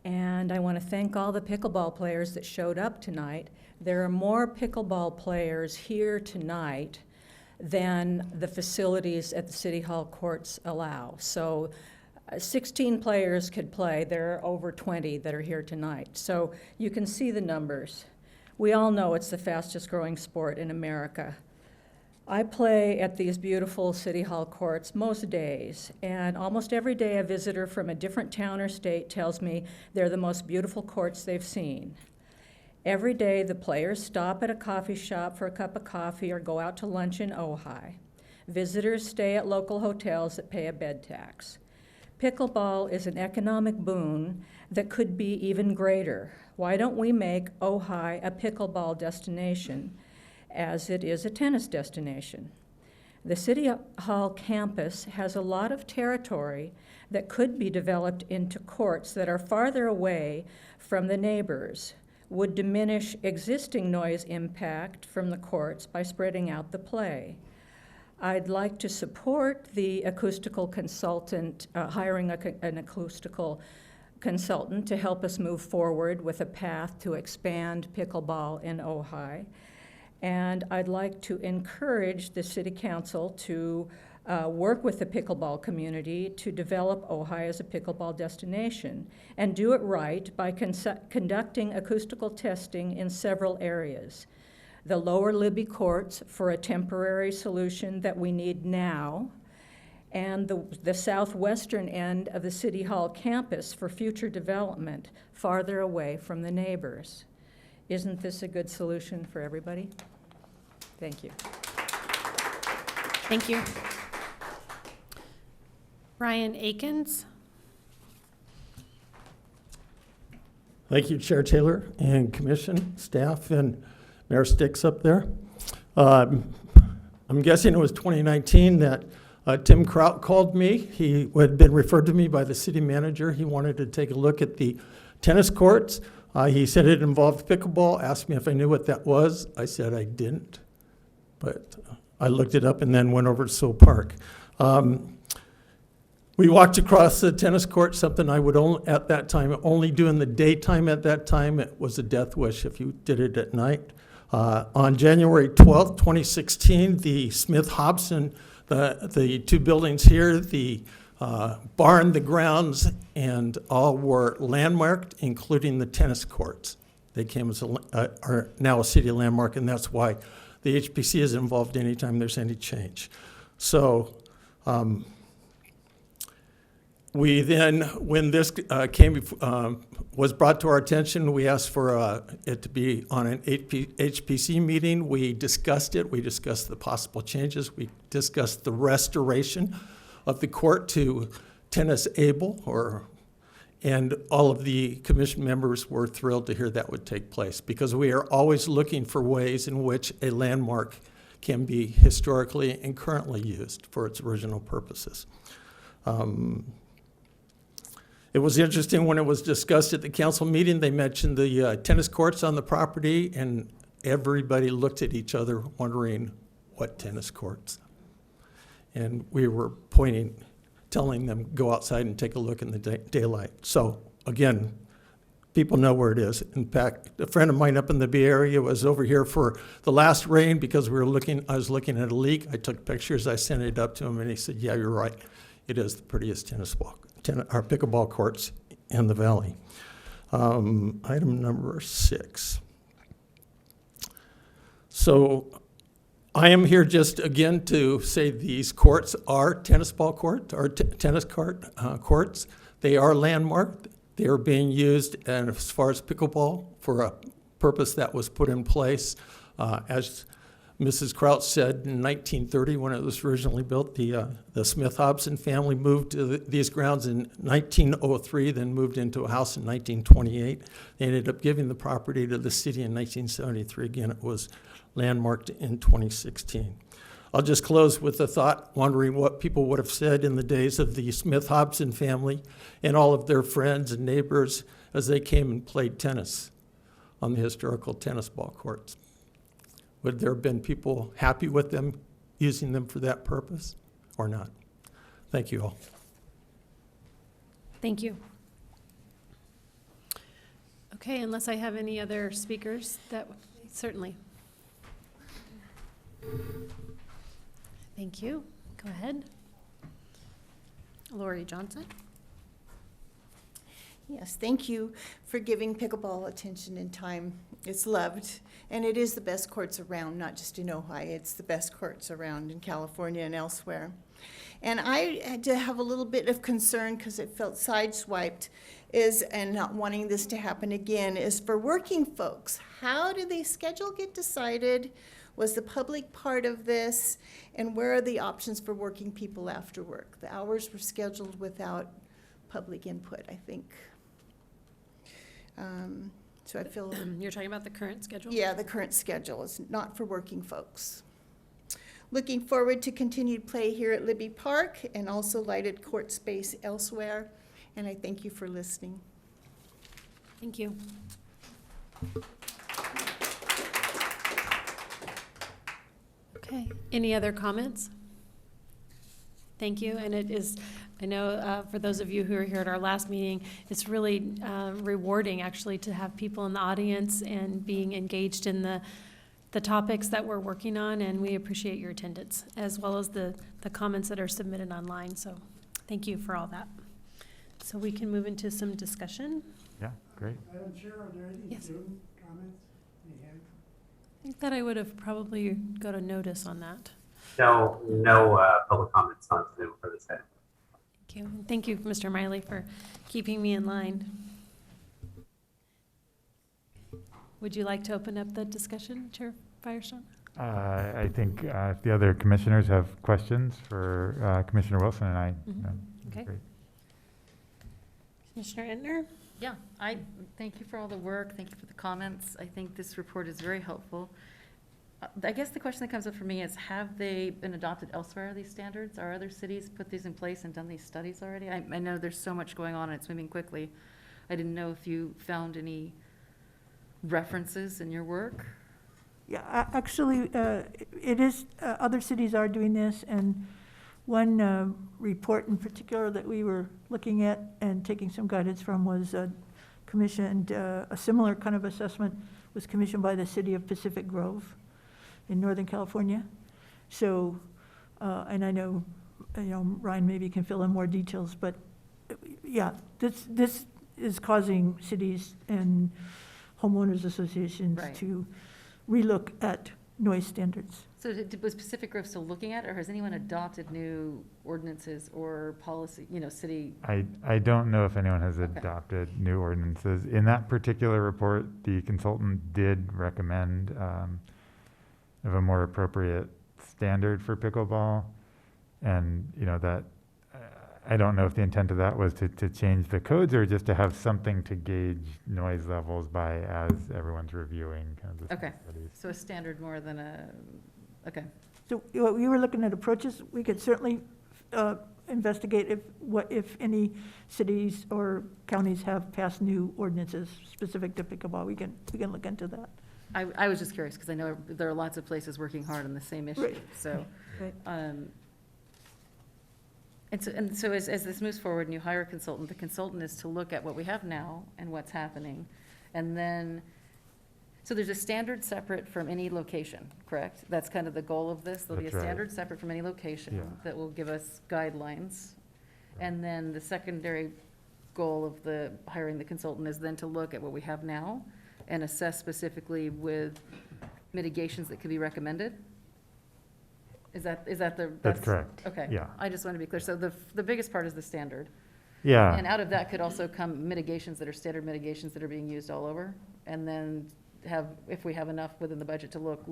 And I want to thank all the pickleball players that showed up tonight. There are more pickleball players here tonight than the facilities at the City Hall courts allow. So 16 players could play. There are over 20 that are here tonight. So you can see the numbers. We all know it's the fastest growing sport in America. I play at these beautiful City Hall courts most days, and almost every day a visitor from a different town or state tells me they're the most beautiful courts they've seen. Every day the players stop at a coffee shop for a cup of coffee or go out to lunch in Ojai. Visitors stay at local hotels that pay a bed tax. Pickleball is an economic boon that could be even greater. Why don't we make Ojai a pickleball destination, as it is a tennis destination? The City Hall campus has a lot of territory that could be developed into courts that are farther away from the neighbors, would diminish existing noise impact from the courts by spreading out the play. I'd like to support the acoustical consultant, hiring an acoustical consultant to help us move forward with a path to expand pickleball in Ojai. And I'd like to encourage the City Council to work with the pickleball community to develop Ojai as a pickleball destination and do it right by conducting acoustical testing in several areas. The lower Libby courts for a temporary solution that we need now, and the southwestern end of the City Hall campus for future development farther away from the neighbors. Isn't this a good solution for everybody? Thank you. Thank you. Ryan Akins. Thank you, Chair Taylor and Commission, staff, and Mayor Sticks up there. I'm guessing it was 2019 that Tim Kraut called me. He had been referred to me by the city manager. He wanted to take a look at the tennis courts. He said it involved pickleball, asked me if I knew what that was. I said I didn't, but I looked it up and then went over to Soul Park. We walked across the tennis court, something I would at that time only do in the daytime. At that time, it was a death wish if you did it at night. On January 12th, 2016, the Smith-Hobson, the 2 buildings here, the barn, the grounds, and all were landmarked, including the tennis courts. They came as are now a city landmark, and that's why the HPC is involved anytime there's any change. So we then, when this was brought to our attention, we asked for it to be on an HPC meeting. We discussed it. We discussed the possible changes. We discussed the restoration of the court to tennis able, and all of the commission members were thrilled to hear that would take place, because we are always looking for ways in which a landmark can be historically and currently used for its original purposes. It was interesting when it was discussed at the council meeting, they mentioned the tennis courts on the property, and everybody looked at each other wondering what tennis courts. And we were telling them, go outside and take a look in the daylight. So again, people know where it is. In fact, a friend of mine up in the Bay Area was over here for the last rain because I was looking at a leak. I took pictures, I sent it up to him, and he said, yeah, you're right. It is the prettiest our pickleball courts in the valley. Item number 6. So I am here just again to say these courts are tennis ball courts, or tennis courts. They are landmarked. They are being used, and as far as pickleball, for a purpose that was put in place. As Mrs. Crouch said, in 1930, when it was originally built, the Smith-Hobson family moved to these grounds in 1903, then moved into a house in 1928. They ended up giving the property to the city in 1973. Again, it was landmarked in 2016. I'll just close with a thought, wondering what people would have said in the days of the Smith-Hobson family and all of their friends and neighbors as they came and played tennis on the historical tennis ball courts. Would there have been people happy with them using them for that purpose or not? Thank you all. Thank you. Okay, unless I have any other speakers, certainly. Thank you. Go ahead. Lori Johnson. Yes, thank you for giving pickleball attention and time. It's loved, and it is the best courts around, not just in Ojai. It's the best courts around in California and elsewhere. And I had to have a little bit of concern because it felt sideswiped, and not wanting this to happen again, is for working folks. How do they schedule get decided? Was the public part of this? And where are the options for working people after work? The hours were scheduled without public input, I think. So I feel... You're talking about the current schedule? Yeah, the current schedule is not for working folks. Looking forward to continued play here at Libby Park and also lighted court space elsewhere. And I thank you for listening. Thank you. Okay, any other comments? Thank you, and it is, I know for those of you who were here at our last meeting, it's really rewarding actually to have people in the audience and being engaged in the topics that we're working on, and we appreciate your attendance as well as the comments that are submitted online, so thank you for all that. So we can move into some discussion. Yeah, great. Madam Chair, are there any Yes. Zoom comments? I think that I would have probably got a notice on that. No public comments on Zoom for this item. Thank you. And thank you, Mr. Miley, for keeping me in line. Would you like to open up the discussion, Chair Firestone? I think if the other commissioners have questions for Commissioner Wilson and I. Okay. Great. Commissioner Entner? Yeah, I thank you for all the work. Thank you for the comments. I think this report is very helpful. I guess the question that comes up for me is, have they been adopted elsewhere, these standards? Are other cities put these in place and done these studies already? I know there's so much going on and it's moving quickly. I didn't know if you found any references in your work. Yeah, actually, it is, other cities are doing this, and one report in particular that we were looking at and taking some guidance from was commissioned, a similar kind of assessment was commissioned by the city of Pacific Grove in Northern California. So, and I know, Ryan maybe can fill in more details, but yeah, this is causing cities and homeowners associations Right. to relook at noise standards. So was Pacific Grove still looking at it, or has anyone adopted new ordinances or policy, city? I don't know if anyone has adopted new ordinances. In that particular report, the consultant did recommend of a more appropriate standard for pickleball. And, that, I don't know if the intent of that was to change the codes or just to have something to gauge noise levels by as everyone's reviewing kind of the Okay, studies. so a standard more than a Okay. So we were looking at approaches. We could certainly investigate if any cities or counties have passed new ordinances specific to pickleball. We can look into that. I was just curious, because I know there are lots of places working hard on the same issue, Right. so. Right. And so as this moves forward and you hire a consultant, the consultant is to look at what we have now and what's happening. And then, so there's a standard separate from any location, correct? That's kind of the goal of this? There'll be a That's right. standard separate from any location Yeah. that will give us guidelines. And then the secondary goal of the hiring the consultant is then to look at what we have now and assess specifically with mitigations that could be recommended? Is that the? That's correct. Okay. Yeah. I just want to be clear. So the biggest part is the standard. Yeah. And out of that could also come mitigations that are standard mitigations that are being used all over. And then if we have enough within the budget to look,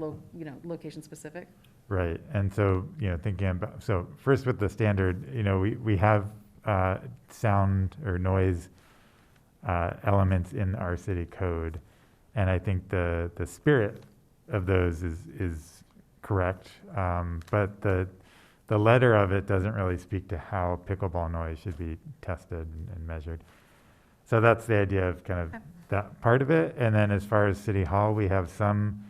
location specific. Right, and so, thinking about, so first with the standard, we have sound or noise elements in our city code. And I think the spirit of those is correct. But the letter of it doesn't really speak to how pickleball noise should be tested and measured. So that's the idea of kind of that part of it. And then as far as City Hall, we have some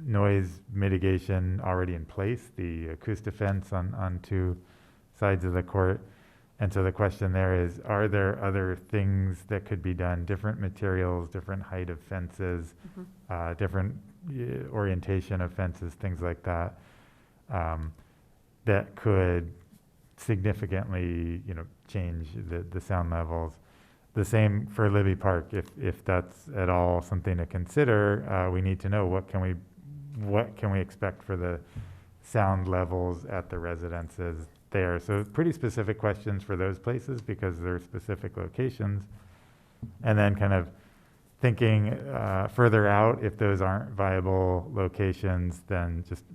noise mitigation already in place, the acoustic fence on two sides of the court. And so the question there is, are there other things that could be done, different materials, different height of fences, different orientation of fences, things like that, that could significantly, change the sound levels. The same for Libby Park. If that's at all something to consider, we need to know what can we expect for the sound levels at the residences there. So pretty specific questions for those places because they're specific locations. And then kind of thinking further out, if those aren't viable locations, then just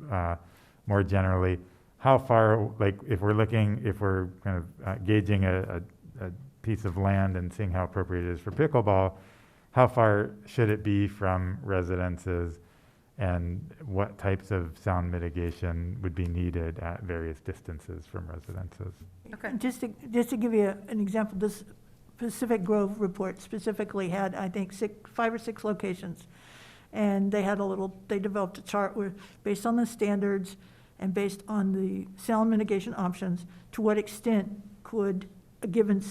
more generally, how far, like if we're kind of gauging a piece of land and seeing how appropriate it is for pickleball, how far should it be from residences and what types of sound mitigation would be needed at various distances from residences? Okay. Just to give you an example, this Pacific Grove report specifically had, I think, 5 or 6 locations. And they developed a chart where, based on the standards and based on the sound mitigation options, to what extent could a given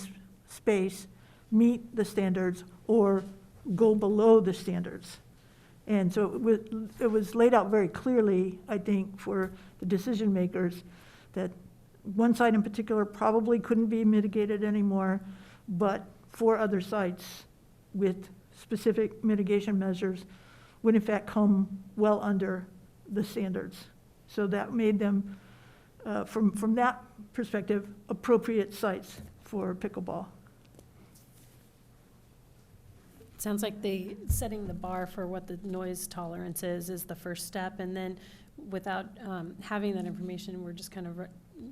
space meet the standards or go below the standards. And so it was laid out very clearly, I think, for the decision makers that one site in particular probably couldn't be mitigated anymore, but 4 other sites with specific mitigation measures would in fact come well under the standards. So that made them, from that perspective, appropriate sites for pickleball. Sounds like setting the bar for what the noise tolerance is the first step, and then without having that information, we're just kind of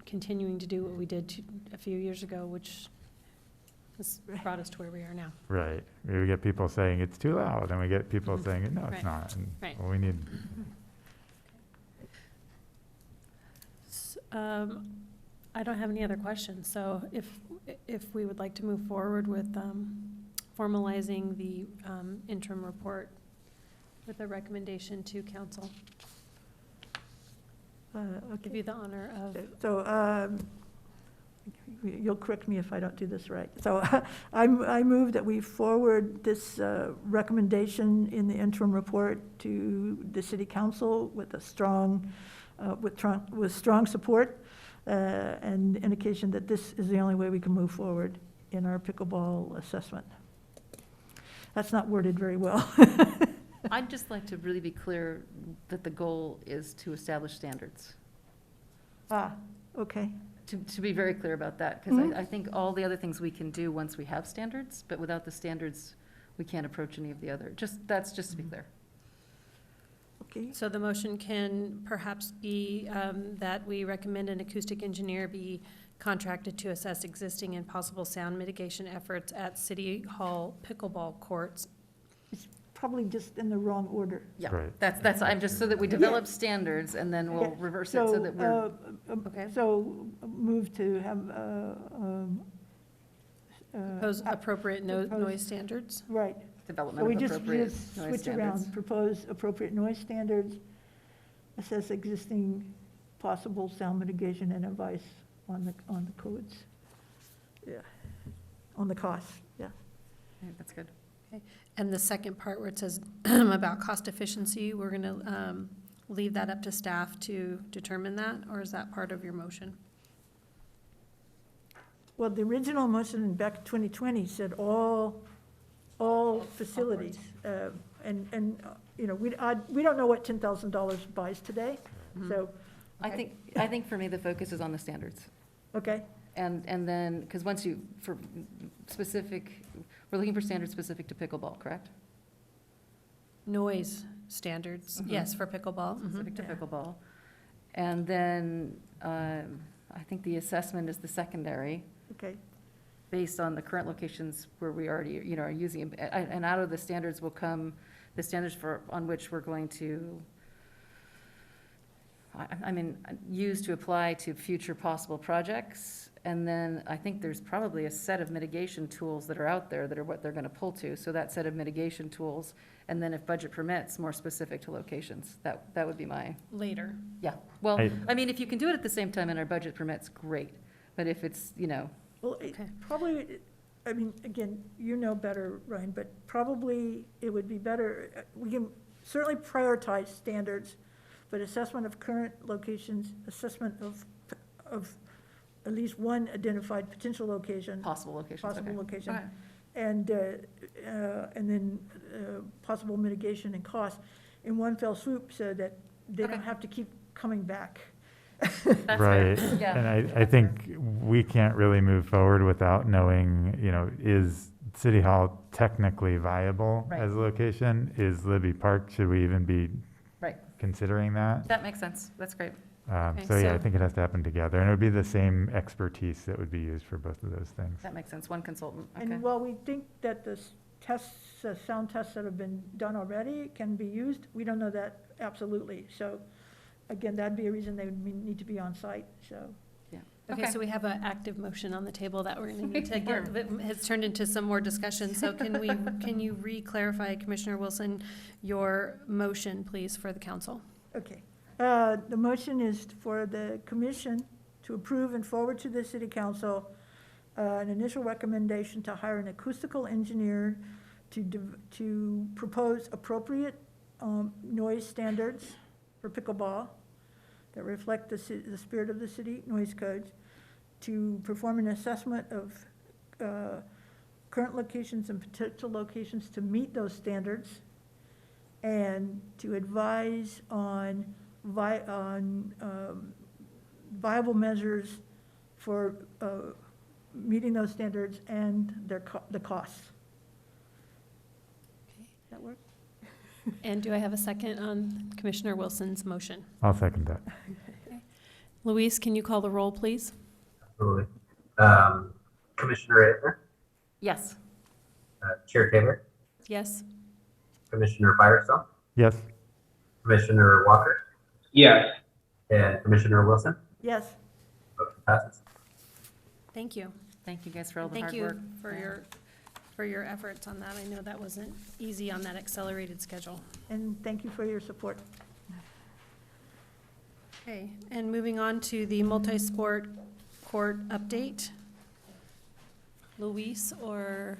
continuing to do what we did a few years ago, which has brought us to where we are now. Right. We get people saying it's too loud, and we get people saying, no, it's Right. not. And Right. well, we need. I don't have any other questions, so if we would like to move forward with formalizing the interim report with a recommendation to council. I'll give you the honor of. So you'll correct me if I don't do this right. So I move that we forward this recommendation in the interim report to the city council with a strong, with strong support and indication that this is the only way we can move forward in our pickleball assessment. That's not worded very well. I'd just like to really be clear that the goal is to establish standards. Okay. To be very clear about that, because I think all the other things we can do once we have standards, but without the standards, we can't approach any of the other. That's just to be clear. Okay. So the motion can perhaps be that we recommend an acoustic engineer be contracted to assess existing and possible sound mitigation efforts at City Hall pickleball courts. probably just in the wrong order. Yeah, Right. that's, I'm just, so that we develop standards and then we'll Okay, reverse it so that we're, Okay. So move to have, Propose appropriate propose- noise standards. right. So development we of just appropriate just noise switch standards. around, propose appropriate noise standards, assess existing possible sound mitigation and advice on the codes. Yeah, on the costs, yeah. I think that's good. And the second part where it says about cost efficiency, we're gonna leave that up to staff to determine that, or is that part of your motion? Well, the original motion back in 2020 said all facilities. And you know, we don't know what $10,000 buys today, so, I think for me, the focus is on the standards. okay, And then, because once you, for specific, we're looking for standards specific to pickleball, correct? Noise standards, Mhm. yes, for pickleball. mhm. Specific to Yeah. pickleball. And then, I think the assessment is the secondary, okay. based on the current locations where we already, you know, are using them. And out of the standards will come the standards on which we're going to, I mean, use to apply to future possible projects. And then I think there's probably a set of mitigation tools that are out there that are what they're gonna pull to. So that set of mitigation tools, and then if budget permits, more specific to locations. That would be my, Later. yeah. Well, I- I mean, if you can do it at the same time and our budget permits, great. But if it's, you know, Well, Okay. probably, I mean, again, you know better, Ryan, but probably it would be better, we can certainly prioritize standards, but assessment of current locations, assessment of at least one identified potential location, possible locations, possible okay. location, Okay. and then possible mitigation and cost in one fell swoop so that they don't Okay. have to keep coming back. That's Right, fair. Yeah. and I think we can't really move forward without knowing, you know, is City Hall technically viable Right. as a location? Is Libby Park, should we even be Right. considering that? That makes sense. That's great. Okay, So yeah, I so- think it has to happen together, and it would be the same expertise that would be used for both of those things. That makes sense. One consultant, okay. And while we think that the tests, sound tests that have been done already can be used, we don't know that absolutely. So again, that'd be a reason they would need to be on site, so. Okay, Okay. so we have an active motion on the table that we're gonna need to get, that has turned into some more discussion. So can you re-clarify, Commissioner Wilson, your motion, please, for the council? Okay. The motion is for the commission to approve and forward to the city council an initial recommendation to hire an acoustical engineer to propose appropriate noise standards for pickleball that reflect the spirit of the city noise codes, to perform an assessment of current locations and potential locations to meet those standards, and to advise on viable measures for meeting those standards and the costs. Does that work? And do I have a second on Commissioner Wilson's motion? I'll second that. Luis, can you call the roll, please? Absolutely. Commissioner Raver, Yes. Chair Taylor, Yes? Commissioner Firestone, Yes, Commissioner Walker, Yes. and Commissioner Wilson. Yes. Motion passes. Thank you. Thank you guys for all the Thank hard you work. for your efforts on that. I know that wasn't easy on that accelerated schedule. And thank you for your support. Okay, and moving on to the multi-sport court update. Luis, or?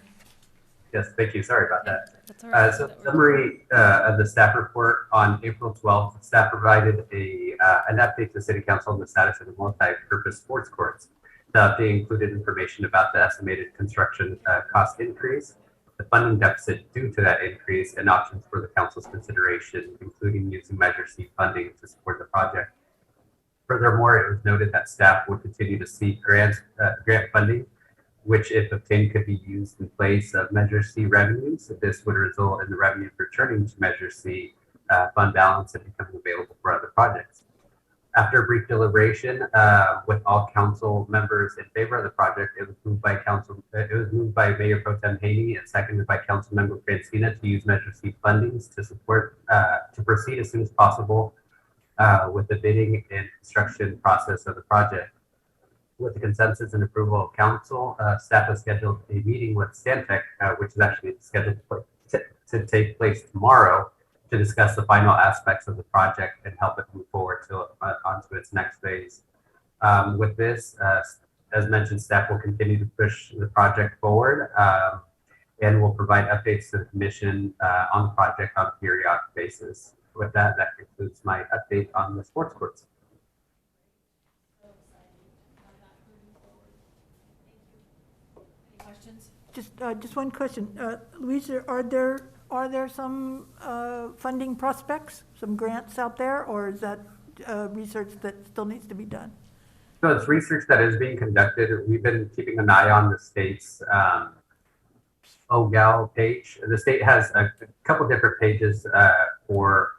Yes, thank you. Sorry about that. That's all right. So summary of the staff report on April 12th, staff provided an update to the City Council on the status of the multi-purpose sports courts. The update included information about the estimated construction cost increase, the funding deficit due to that increase, and options for the council's consideration, including using Measure C funding to support the project. Furthermore, it was noted that staff would continue to seek grant funding, which, if obtained, could be used in place of Measure C revenues. This would result in the revenue returning to Measure C fund balance and becoming available for other projects. After a brief deliberation, with all council members in favor of the project, it was moved by Mayor Pro Tem Haney and seconded by Councilmember Francina to use Measure C fundings to support, to proceed as soon as possible with the bidding and construction process of the project. With the consensus and approval of council, staff has scheduled a meeting with Stantec, which is actually scheduled to take place tomorrow, to discuss the final aspects of the project and help it move forward onto its next phase. With this, as mentioned, staff will continue to push the project forward and will provide updates to the commission on the project on a periodic basis. With that, that concludes my update on the sports courts. Just one question. Louisa, are there some funding prospects, some grants out there, or is that research that still needs to be done? So it's research that is being conducted. We've been keeping an eye on the state's Ojai page. The state has a couple different pages for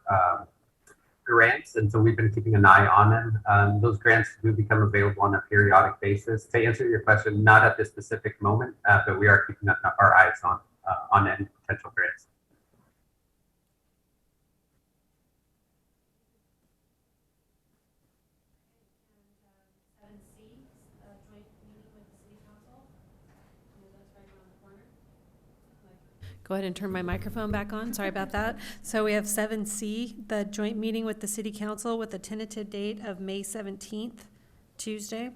grants, and so we've been keeping an eye on them. Those grants do become available on a periodic basis. To answer your question, not at this specific moment, but we are keeping our eyes on any potential grants. Go ahead and turn my microphone back on. Sorry about that. So we have 7C, the joint meeting with the City Council with a tentative date of May 17th, Tuesday.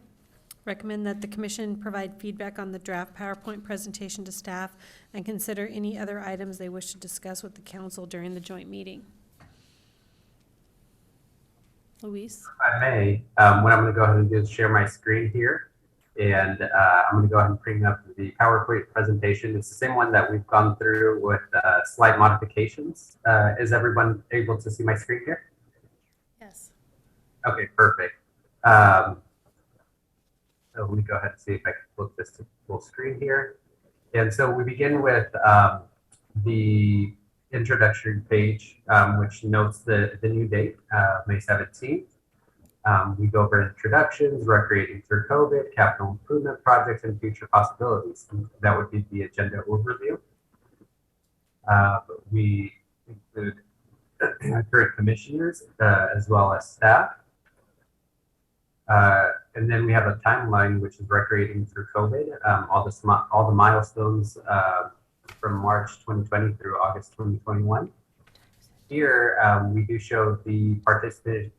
Recommend that the commission provide feedback on the draft PowerPoint presentation to staff and consider any other items they wish to discuss with the council during the joint meeting. Luis? If I may, what I'm going to go ahead and do is share my screen here. And I'm going to go ahead and bring up the PowerPoint presentation. It's the same one that we've gone through with slight modifications. Is everyone able to see my screen here? Yes. Okay, perfect. So let me go ahead and see if I can flip this to full screen here. And so we begin with the introductory page, which notes the new date, May 17th. We go over introductions, recreating through COVID, capital improvement projects, and future possibilities. And that would be the agenda overview. We include current commissioners as well as staff. And then we have a timeline, which is recreating through COVID, all the milestones from March 2020 through August 2021. Here, we do show the participant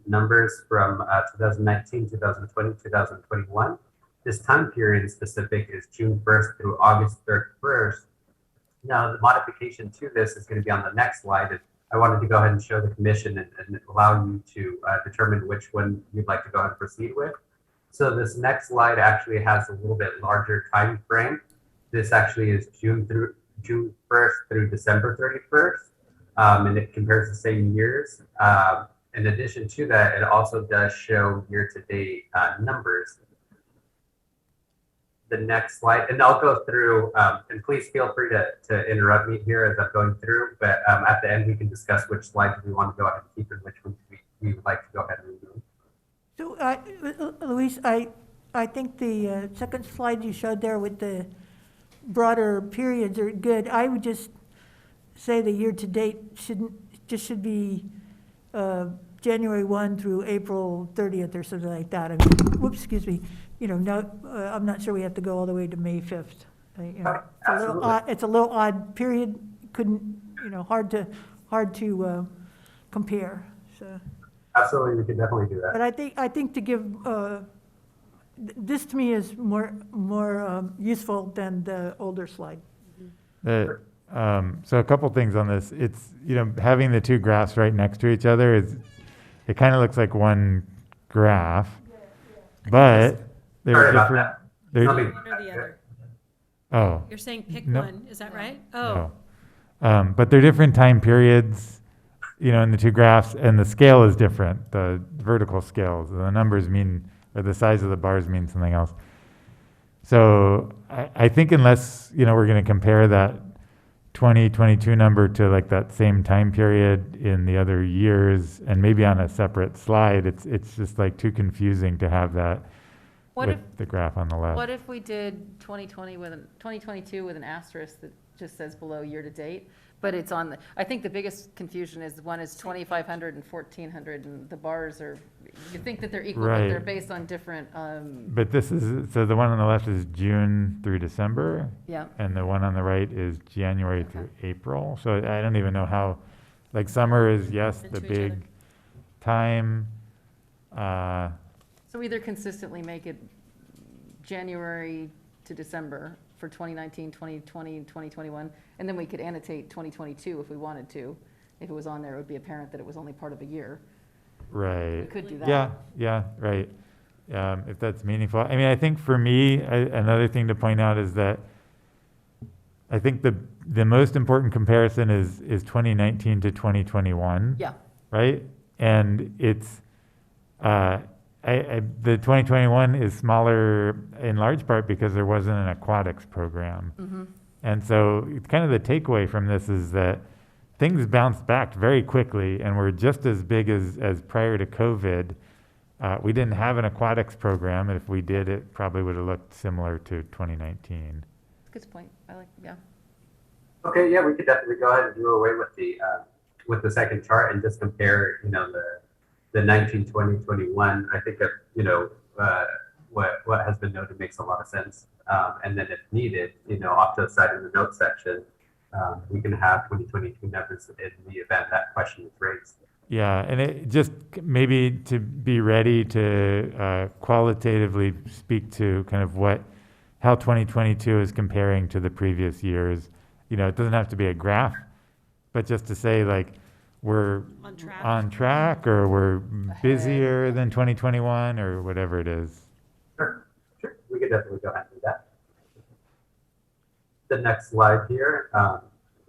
numbers from 2019, 2020, 2021. This time period specific is June 1st through August 31st. Now, the modification to this is going to be on the next slide. And I wanted to go ahead and show the commission and allow you to determine which one you'd like to go ahead and proceed with. So this next slide actually has a little bit larger time frame. This actually is June 1st through December 31st. And it compares the same years. In addition to that, it also does show year-to-date numbers. The next slide, and I'll go through, and please feel free to interrupt me here as I'm going through, but at the end we can discuss which slides we want to go ahead and keep and which ones we would like to go ahead and remove. So, Luis, I think the second slide you showed there with the broader periods are good. I would just say the year-to-date should be January 1 through April 30th or something like that. I mean, whoops, excuse me. You know, no, I'm not sure we have to go all the way to May 5th. You know, it's a little odd period. Couldn't, you know, hard to compare. So. Absolutely, we could definitely do that. But I think to give this to me is more useful than the older slide. So a couple things on this. It's, you know, having the two graphs right next to each other it kind of looks like one graph, but they're different. One or the other. Oh. You're saying pick No. one, is that right? Oh. No. But they're different time periods, you know, in the two graphs, and the scale is different. The vertical scales, the numbers mean, or the size of the bars mean something else. So I think unless, you know, we're going to compare that 2022 number to like that same time period in the other years and maybe on a separate slide. It's just like too confusing to have that What with if, the graph on the left. what if we did 2022 with an asterisk that just says below year to date? But it's on the, I think the biggest confusion is one is 2,500 and 1,400, and the bars are, you think that they're equal, but they're Right. based on different, But this is, so the one on the left is June through December, yeah. and the one on the right is January through April. So I don't even know how, like summer is, yes, the Into each other. big time. So either consistently make it January to December for 2019, 2020, and 2021, and then we could annotate 2022 if we wanted to. If it was on there, it would be apparent that it was only part of a year. Right. We could do that. Yeah, right. If that's meaningful. I mean, I think for me, another thing to point out is that I think the most important comparison is 2019 to 2021. Yeah. Right? And it's, the 2021 is smaller in large part because there wasn't an aquatics program. Mm-hmm. And so kind of the takeaway from this is that things bounced back very quickly and were just as big as prior to COVID. We didn't have an aquatics program, and if we did, it probably would have looked similar to 2019. Good point. I like, yeah. Okay, yeah, we could definitely go ahead and do away with the second chart and just compare, the 19, 20, 21. I think that, what has been noted makes a lot of sense. And then if needed, off to the side in the notes section, we can have 2022 numbers in the event that question is raised. Yeah, and it just maybe to be ready to qualitatively speak to kind of how 2022 is comparing to the previous years. It doesn't have to be a graph, but just to say like we're on track or we're busier than 2021 or whatever it is. Sure. We could definitely go ahead and do that. The next slide here,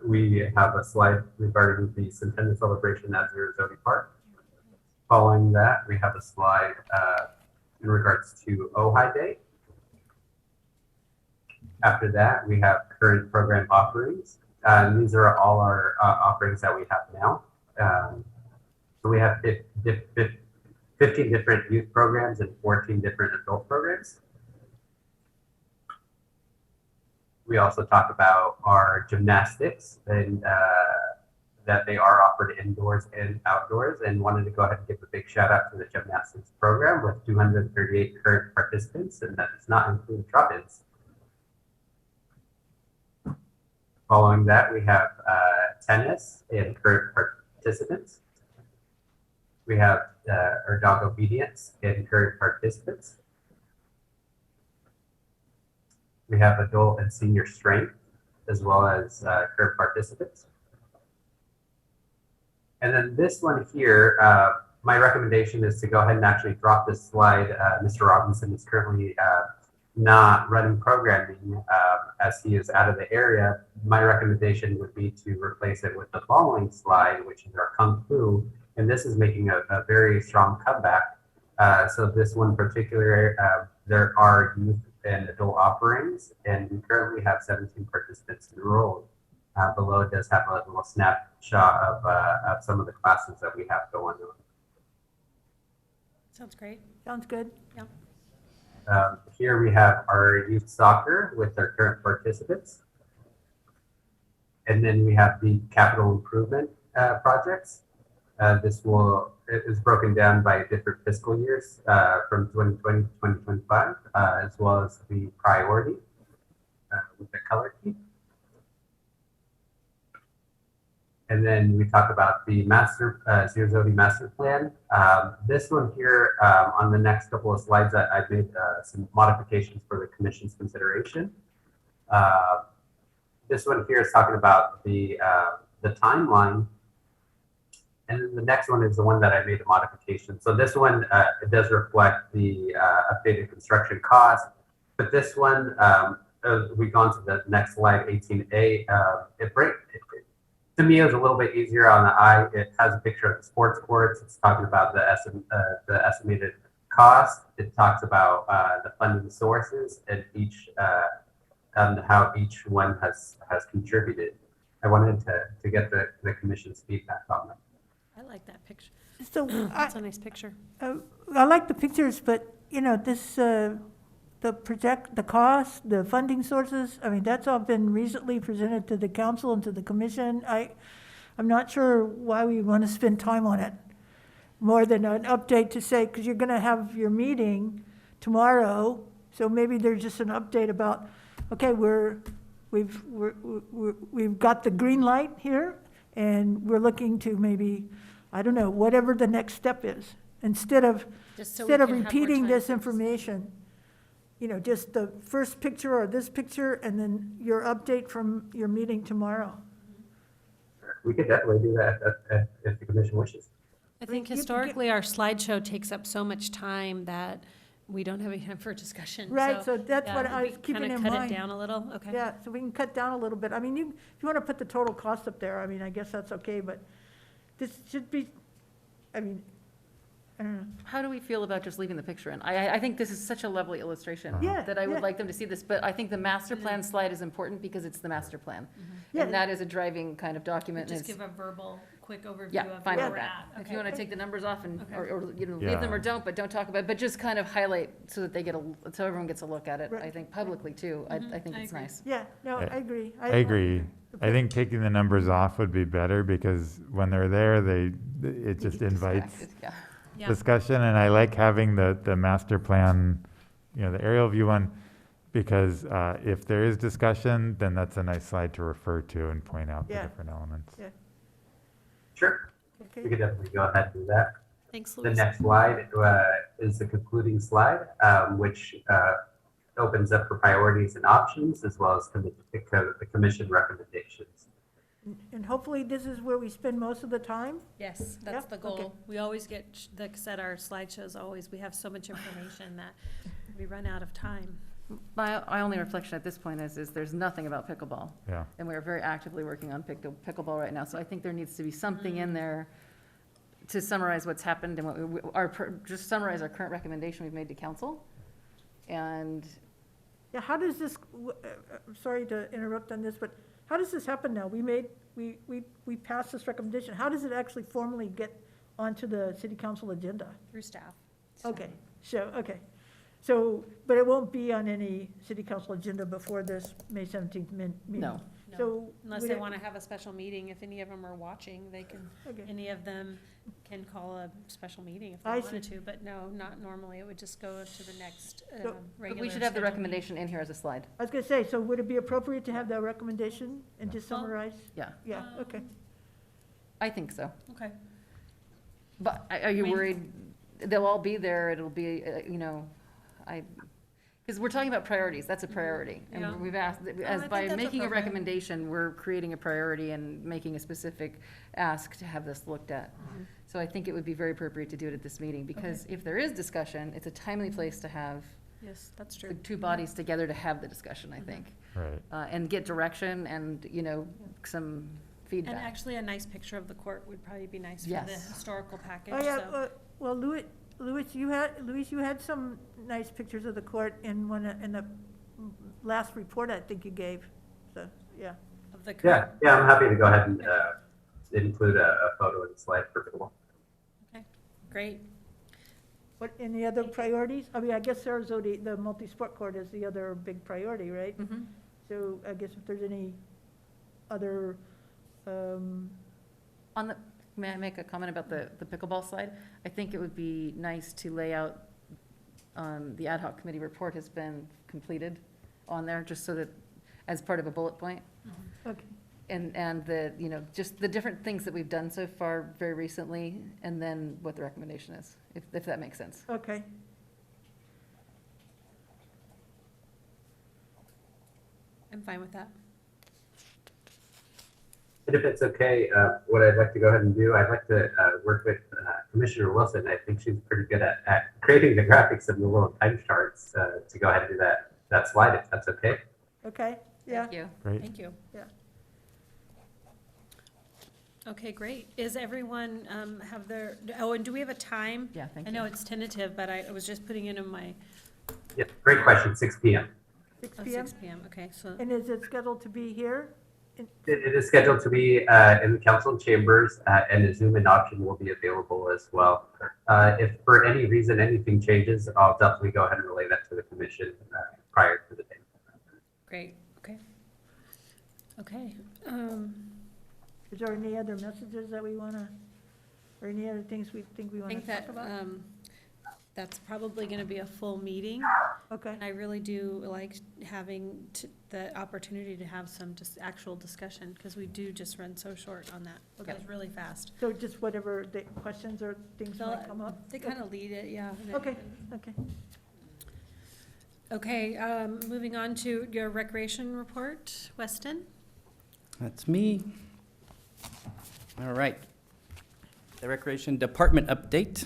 we have a slide regarding the centennial celebration at Zero Park. Following that, we have a slide in regards to Ojai Day. After that, we have current program offerings. These are all our offerings that we have now. So we have 15 different youth programs and 14 different adult programs. We also talk about our gymnastics and that they are offered indoors and outdoors, and wanted to go ahead and give a big shout out to the gymnastics program with 238 current participants, and that does not include drop-ins. Following that, we have tennis and current participants. We have our dog obedience and current participants. We have adult and senior strength, as well as current participants. And then this one here, my recommendation is to go ahead and actually drop this slide. Mr. Robinson is currently not running programming as he is out of the area. My recommendation would be to replace it with the following slide, which is our Kung Fu. And this is making a very strong comeback. So this one in particular, there are youth and adult offerings, and we currently have 17 participants enrolled. Below it does have a little snapshot of some of the classes that we have going on. Sounds great. Sounds good. Yeah. Here we have our youth soccer with our current participants. And then we have the capital improvement projects. It is broken down by different fiscal years from 2020 to 2025, as well as the priority with the color key. And then we talk about the Zero Zodi master plan. This one here, on the next couple of slides, I've made some modifications for the commission's consideration. This one here is talking about the timeline. And then the next one is the one that I made a modification. So this one, it does reflect the updated construction cost. But this one, we've gone to the next slide, 18A. To me, it was a little bit easier on the eye. It has a picture of the sports courts. It's talking about the estimated cost. It talks about the funding sources and how each one has contributed. I wanted to get the commission's feedback on them. I like that picture. So That's a nice picture. I like the pictures, but, you know, this, the cost, the funding sources, I mean, that's all been recently presented to the council and to the commission. I'm not sure why we want to spend time on it, more than an update to say, because you're going to have your meeting tomorrow, so maybe there's just an update about, okay, we've got the green light here, and we're looking to maybe, I don't know, whatever the next step is, instead of Just so we instead of can have more repeating time this to- information, you know, just the first picture or this picture, and then your update from your meeting tomorrow. We could definitely do that if the commission wishes. I think you- historically, our slideshow takes up so much time that we don't have any time for discussion. Right, so that's yeah, what I we was keeping kinda in cut mind. it down a little, okay. Yeah, so we can cut down a little bit. I mean, if you want to put the total cost up there, I mean, I guess that's okay, but this should be, I mean, I don't know. How do we feel about just leaving the picture in? I think this is such a lovely illustration Yeah, that I would yeah. like them to see this, but I think the master plan slide is important because it's the master plan. Yeah. And that is a driving kind of document. and Just it's- give a verbal, quick overview Yeah, of fine where with we're that. at. If you want to take the numbers off and, Okay. or, you know, leave them or Yeah. don't, but don't talk about it, but just kind of highlight so that they get so everyone gets a look at it, Right. I think publicly too. I think I it's agree. nice. Yeah, no, I agree. I agree. I think taking the numbers off would be better because when they're there, it just get invites distracted, yeah. Yeah. discussion. And I like having the master plan, you know, the aerial view one, because if there is discussion, then that's a nice slide to refer to and point out the Yeah. different elements. Yeah. Sure, we Okay. could definitely go ahead and do that. Thanks, The Louise. next slide is the concluding slide, which opens up for priorities and options, as well as the commission recommendations. And hopefully this is where we spend most of the time? Yes, that's Yeah, the okay. goal. We always get, like I said, our slideshows always, we have so much information that we run out of time. My only reflection at this point is there's nothing about pickleball. Yeah. And we're very actively working on pickleball right now, so I think there needs to be something in there to summarize what's happened and just summarize our current recommendation we've made to council. And Yeah, how does this, I'm sorry to interrupt on this, but how does this happen now? We passed this recommendation. How does it actually formally get onto the city council agenda? Through staff. Okay, so, but it won't be on any city council agenda before this May 17th meeting? No. So. Unless we they don't- want to have a special meeting, if any of them are watching, they can, Okay. any of them can call a special meeting if they I wanted see. to, but no, not normally. It would just go to the next So- regular. But we should have the scheduled recommendation in here as a slide. I was gonna say, so would it be appropriate to have that recommendation and just Well- summarize? Yeah, Yeah, okay. I think so. meeting. Okay. But are you I mean- worried, they'll all be there, it'll be, because we're talking about priorities, that's a priority. Yeah. And we've asked, I as think by that's making a appropriate. recommendation, we're creating a priority and making a specific ask to have this looked at. Mm-hmm. So I think it would be very appropriate to do it at this meeting, because if there is discussion, it's a timely place to have Yes, that's the true. two bodies together to have the discussion, I think. Right. And get direction and, some And feedback. actually, a nice picture of the court would probably be nice for the Yes. historical package, Oh, yeah, so. well, Louis, you had some nice pictures of the court in the last report I think you gave, so, yeah. Of the Yeah, current. I'm happy to go ahead and include a photo in the slide for pickleball. Okay, great. What, any other priorities? I mean, I guess Sarasota, the multi-sport court is the other big priority, right? Mhm. So I guess if there's any other, May I make a comment about the pickleball slide? I think it would be nice to lay out, the ad hoc committee report has been completed on there, just so that, as part of a bullet point. okay, And just the different things that we've done so far very recently, and then what the recommendation is, if that makes sense. okay. I'm fine with that. And if it's okay, what I'd like to go ahead and do, I'd like to work with Commissioner Wilson. I think she's pretty good at creating the graphics and the little time charts to go ahead and do that slide, if that's okay. Okay, yeah. Thank you. Great. Thank you. Yeah. Okay, great. Is everyone have their, and do we have a time? Yeah, thank I you. know it's tentative, but I was just putting it in my, Yeah, great question, 6 p.m. 6 oh, PM? 6 PM, okay, so, And is it scheduled to be here? It is scheduled to be in the council chambers, and a Zoom-in option will be available as well. If for any reason anything changes, I'll definitely go ahead and relay that to the commission prior to the day. Great, okay. Okay. Is there any other messages that we want to, or any other things we think we I want to think talk that, about? that's probably gonna be a full meeting. Okay, And I really do like having the opportunity to have some just actual discussion, because we do just run so short on that. It Okay. goes really fast. so just whatever the questions or things might come up? They kind of lead it, yeah. Okay, okay. Okay, moving on to your recreation report, Weston. That's me. All right. The Recreation Department update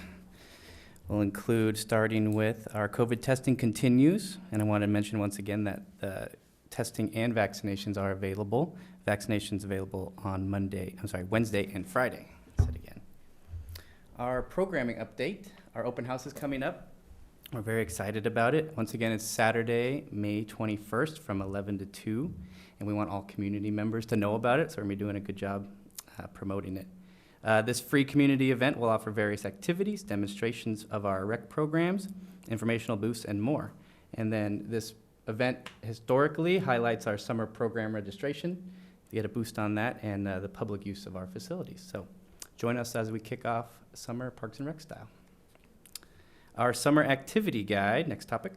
will include starting with our COVID testing continues. And I want to mention once again that the testing and vaccinations are available. Vaccinations available on Wednesday and Friday. I'll say it again. Our programming update, our open house is coming up. We're very excited about it. Once again, it's Saturday, May 21st from 11 to 2. And we want all community members to know about it, so we're going to be doing a good job promoting it. This free community event will offer various activities, demonstrations of our rec programs, informational booths, and more. And then this event historically highlights our summer program registration. You get a boost on that and the public use of our facilities. So join us as we kick off summer Parks and Rec style. Our summer activity guide, next topic,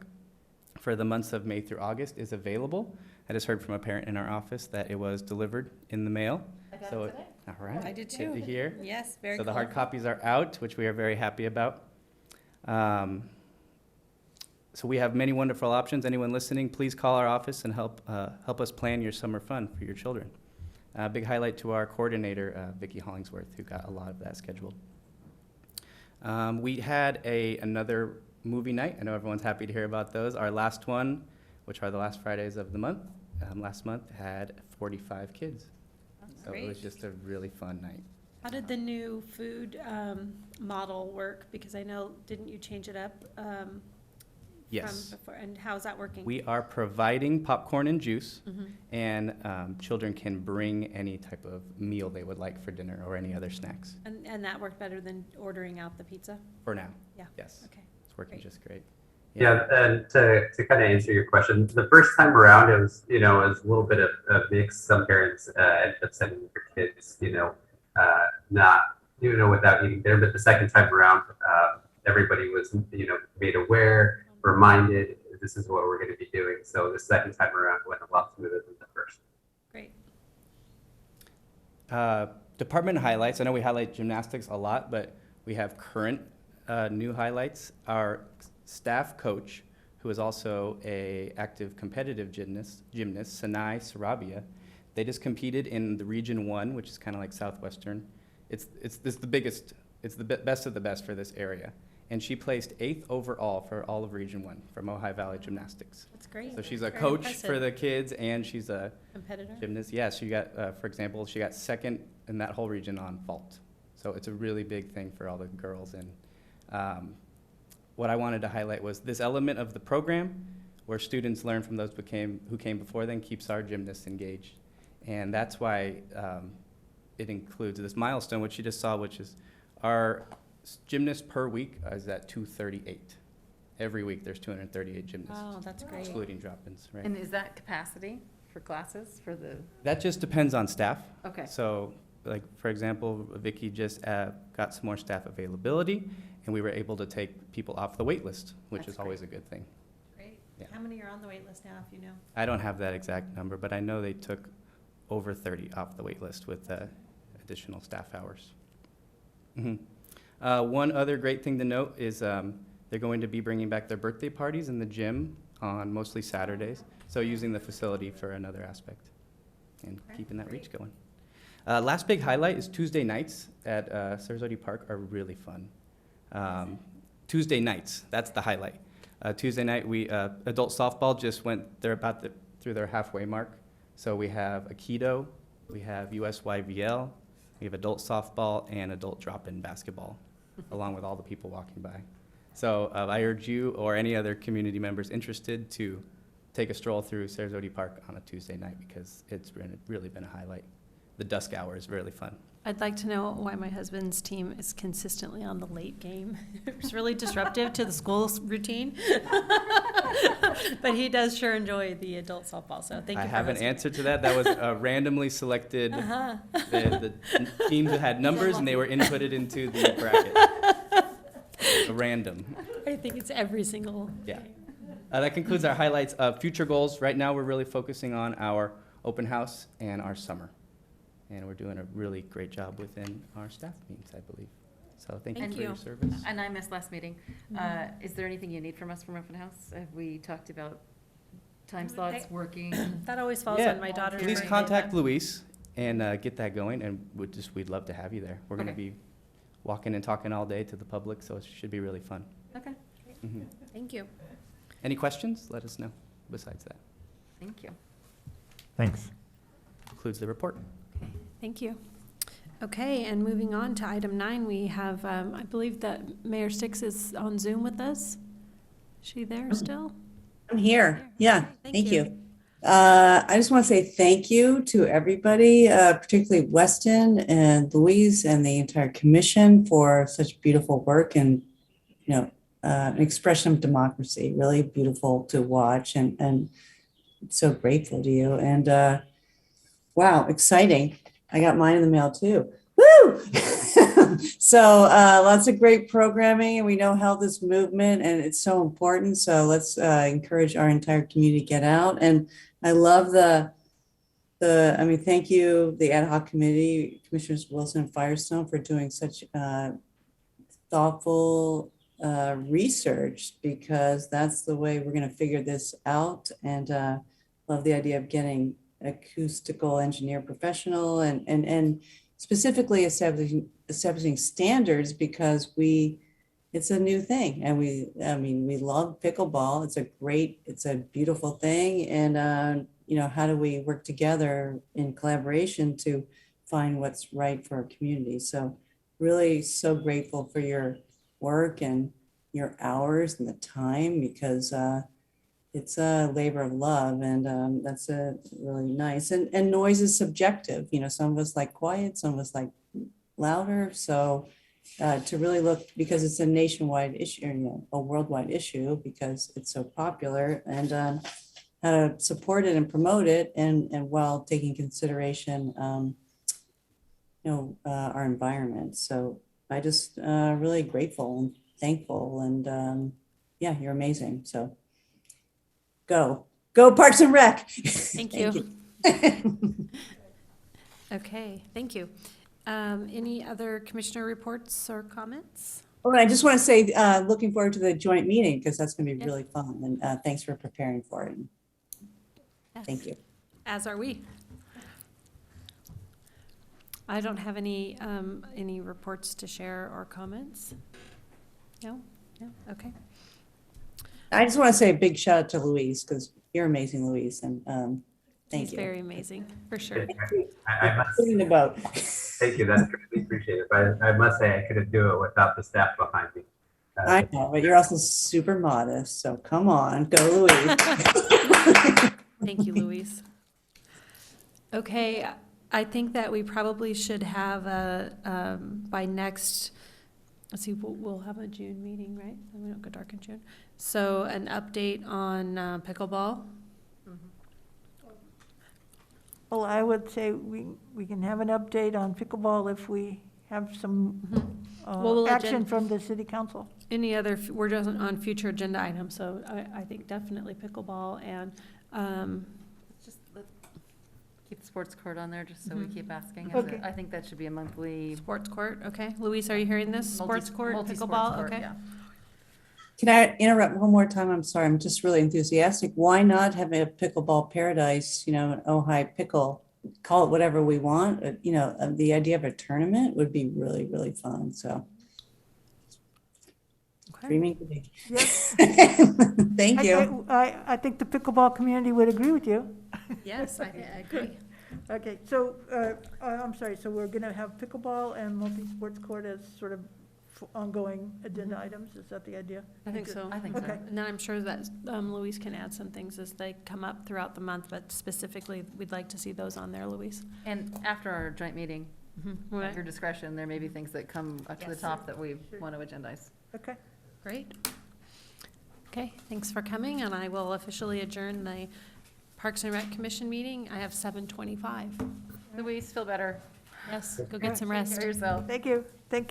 for the months of May through August is available. I just heard from a parent in our office that it was delivered in the mail. I got So it today. All right. I did too. Good to hear. Yes, very So cool. the hard copies are out, which we are very happy about. So we have many wonderful options. Anyone listening, please call our office and help us plan your summer fun for your children. Big highlight to our coordinator, Vicki Hollingsworth, who got a lot of that scheduled. We had another movie night. I know everyone's happy to hear about those. Our last one, which are the last Fridays of the month, last month had 45 kids. That's So great. it was just a really fun night. How did the new food model work? Because I know, didn't you change it up? Yes. From before, and how's that working? We are providing popcorn and juice, Mhm. and children can bring any type of meal they would like for dinner or any other snacks. And that worked better than ordering out the pizza? For now, Yeah. yes. Okay. It's working Great. just great. Yeah, and to kind of answer your question, the first time around, it was a little bit of a mix. Some parents ended up sending their kids, not, without eating there. But the second time around, everybody was, made aware, reminded, this is what we're going to be doing. So the second time around went a lot smoother than the first. Great. Department highlights. I know we highlight gymnastics a lot, but we have current new highlights. Our staff coach, who is also a active competitive gymnast, Sanai Sarabia, they just competed in the Region 1, which is kind of like Southwestern. It's the biggest, it's the best of the best for this area. And she placed 8th overall for all of Region 1 from Ojai Valley Gymnastics. That's great. So she's a Very coach impressive. for the kids, and she's a Competitor? gymnast. Yeah, she got, for example, she got 2nd in that whole region on vault. So it's a really big thing for all the girls. And what I wanted to highlight was this element of the program where students learn from those who came before them keeps our gymnasts engaged. And that's why it includes this milestone, which you just saw, which is our gymnasts per week is at 238. Every week there's 238 gymnasts. Oh, that's great. Excluding drop-ins, right? And is that capacity for classes for the, That just depends on staff. okay. So, like, for example, Vicki just got some more staff availability, and we were able to take people off the wait list, which That's is always a good thing. Great. Yeah. How many are on the wait list now, if you know? I don't have that exact number, but I know they took over 30 off the wait list with additional staff hours. One other great thing to note is they're going to be bringing back their birthday parties in the gym on mostly Saturdays, so using the facility for another aspect and Okay, keeping that reach great. going. Last big highlight is Tuesday nights at Sarasota Park are really fun. Tuesday nights, that's the highlight. Tuesday night, adult softball just they're about through their halfway mark. So we have Aikido, we have USYVL, we have adult softball and adult drop-in basketball, along with all the people walking by. So I urge you or any other community members interested to take a stroll through Sarasota Park on a Tuesday night because it's really been a highlight. The dusk hour is really fun. I'd like to know why my husband's team is consistently on the late game. It's really disruptive to the school's routine. But he does sure enjoy the adult softball, so thank you I for have an hosting. answer to that. That was randomly selected. The teams that had numbers and they were inputted into the bracket. Random. I think it's every single Yeah. game. That concludes our highlights. Future goals. Right now, we're really focusing on our open house and our summer. And we're doing a really great job within our staff meetings, I believe. So thank you Thank for your you. service. And I missed last meeting. Is there anything you need from us from open house? Have we talked about time slots, working? That always falls Yeah. on my daughter's Please birthday contact month. Luis and get that going, and we'd love to have you there. We're going to Okay. be walking and talking all day to the public, so it should be really fun. Okay, Mhm. Thank you. Any questions? Let us know. Besides that, thank you. Thanks. concludes the report. Thank you. Okay, and moving on to item 9, we have, I believe that Mayor Sticks is on Zoom with us. Is she there still? I'm here. Yeah, Thank thank you. you. I just want to say thank you to everybody, particularly Weston and Louise and the entire commission for such beautiful work and, an expression of democracy, really beautiful to watch and so grateful to you. And wow, exciting. I got mine in the mail too. Woo! So lots of great programming, and we know how this movement, and it's so important. So let's encourage our entire community to get out. And I love thank you, the ad hoc committee, Commissioners Wilson and Firestone, for doing such thoughtful research, because that's the way we're going to figure this out. And love the idea of getting acoustical engineer professional and specifically establishing standards, because it's a new thing, and we love pickleball. It's a beautiful thing, and how do we work together in collaboration to find what's right for our community? So really so grateful for your work and your hours and the time, because it's a labor of love, and that's really nice. And noise is subjective. Some of us like quiet, some of us like louder. So to really look, because it's a nationwide issue, a worldwide issue, because it's so popular, and how to support it and promote it, and while taking consideration, our environment. So I just really grateful and thankful, and yeah, you're amazing. So go Parks and Rec. Thank you. Okay, thank you. Any other commissioner reports or comments? Oh, and I just want to say, looking forward to the joint meeting, because that's going to be really fun. And thanks for preparing for it. Yes. Thank you. As are we. I don't have any reports to share or comments. No? Okay. I just want to say a big shout out to Louise, because you're amazing, Louise, and thank He's you. very amazing, for sure. I must Sitting in the boat. thank you. That's greatly appreciated. But I must say I couldn't do it without the staff behind me. I know, but you're also super modest, so come on, go Louise. Thank you, Louise. Okay, I think that we probably should have by next, let's see, we'll have a June meeting, right? We don't go dark in June. So an update on pickleball. Well, I would say we can have an update on pickleball if we have some Well, action from the city council. Any other, we're just on future agenda items, so I think definitely pickleball, and Keep the sports court on there, just so we keep asking. Okay. I think that should be a monthly. sports court, okay? Luis, are you hearing this? Sports court, multi-sports pickleball, court, okay? yeah. Can I interrupt one more time? I'm sorry, I'm just really enthusiastic. Why not have a pickleball paradise, an Ojai pickle, call it whatever we want. The idea of a tournament would be really, really fun, so. Okay. Dreaming big. Yes. Thank you. I think the pickleball community would agree with you. Yes, I agree. Okay, so, I'm sorry, so we're gonna have pickleball and multi-sports court as sort of ongoing agenda items? Is that the idea? I think so. I think so. Okay. And then I'm sure that Louise can add some things as they come up throughout the month, but specifically, we'd like to see those on there, Louise. And after our joint meeting, Mm-hmm. at your discretion, there may be things that come up to the Yes. top that we Sure. want to agendize. Okay. Great. Okay, thanks for coming, and I will officially adjourn the Parks and Rec Commission meeting. I have 7:25. Louise, feel better. Yes, go get some rest. Take care of yourself. Thank you. Thank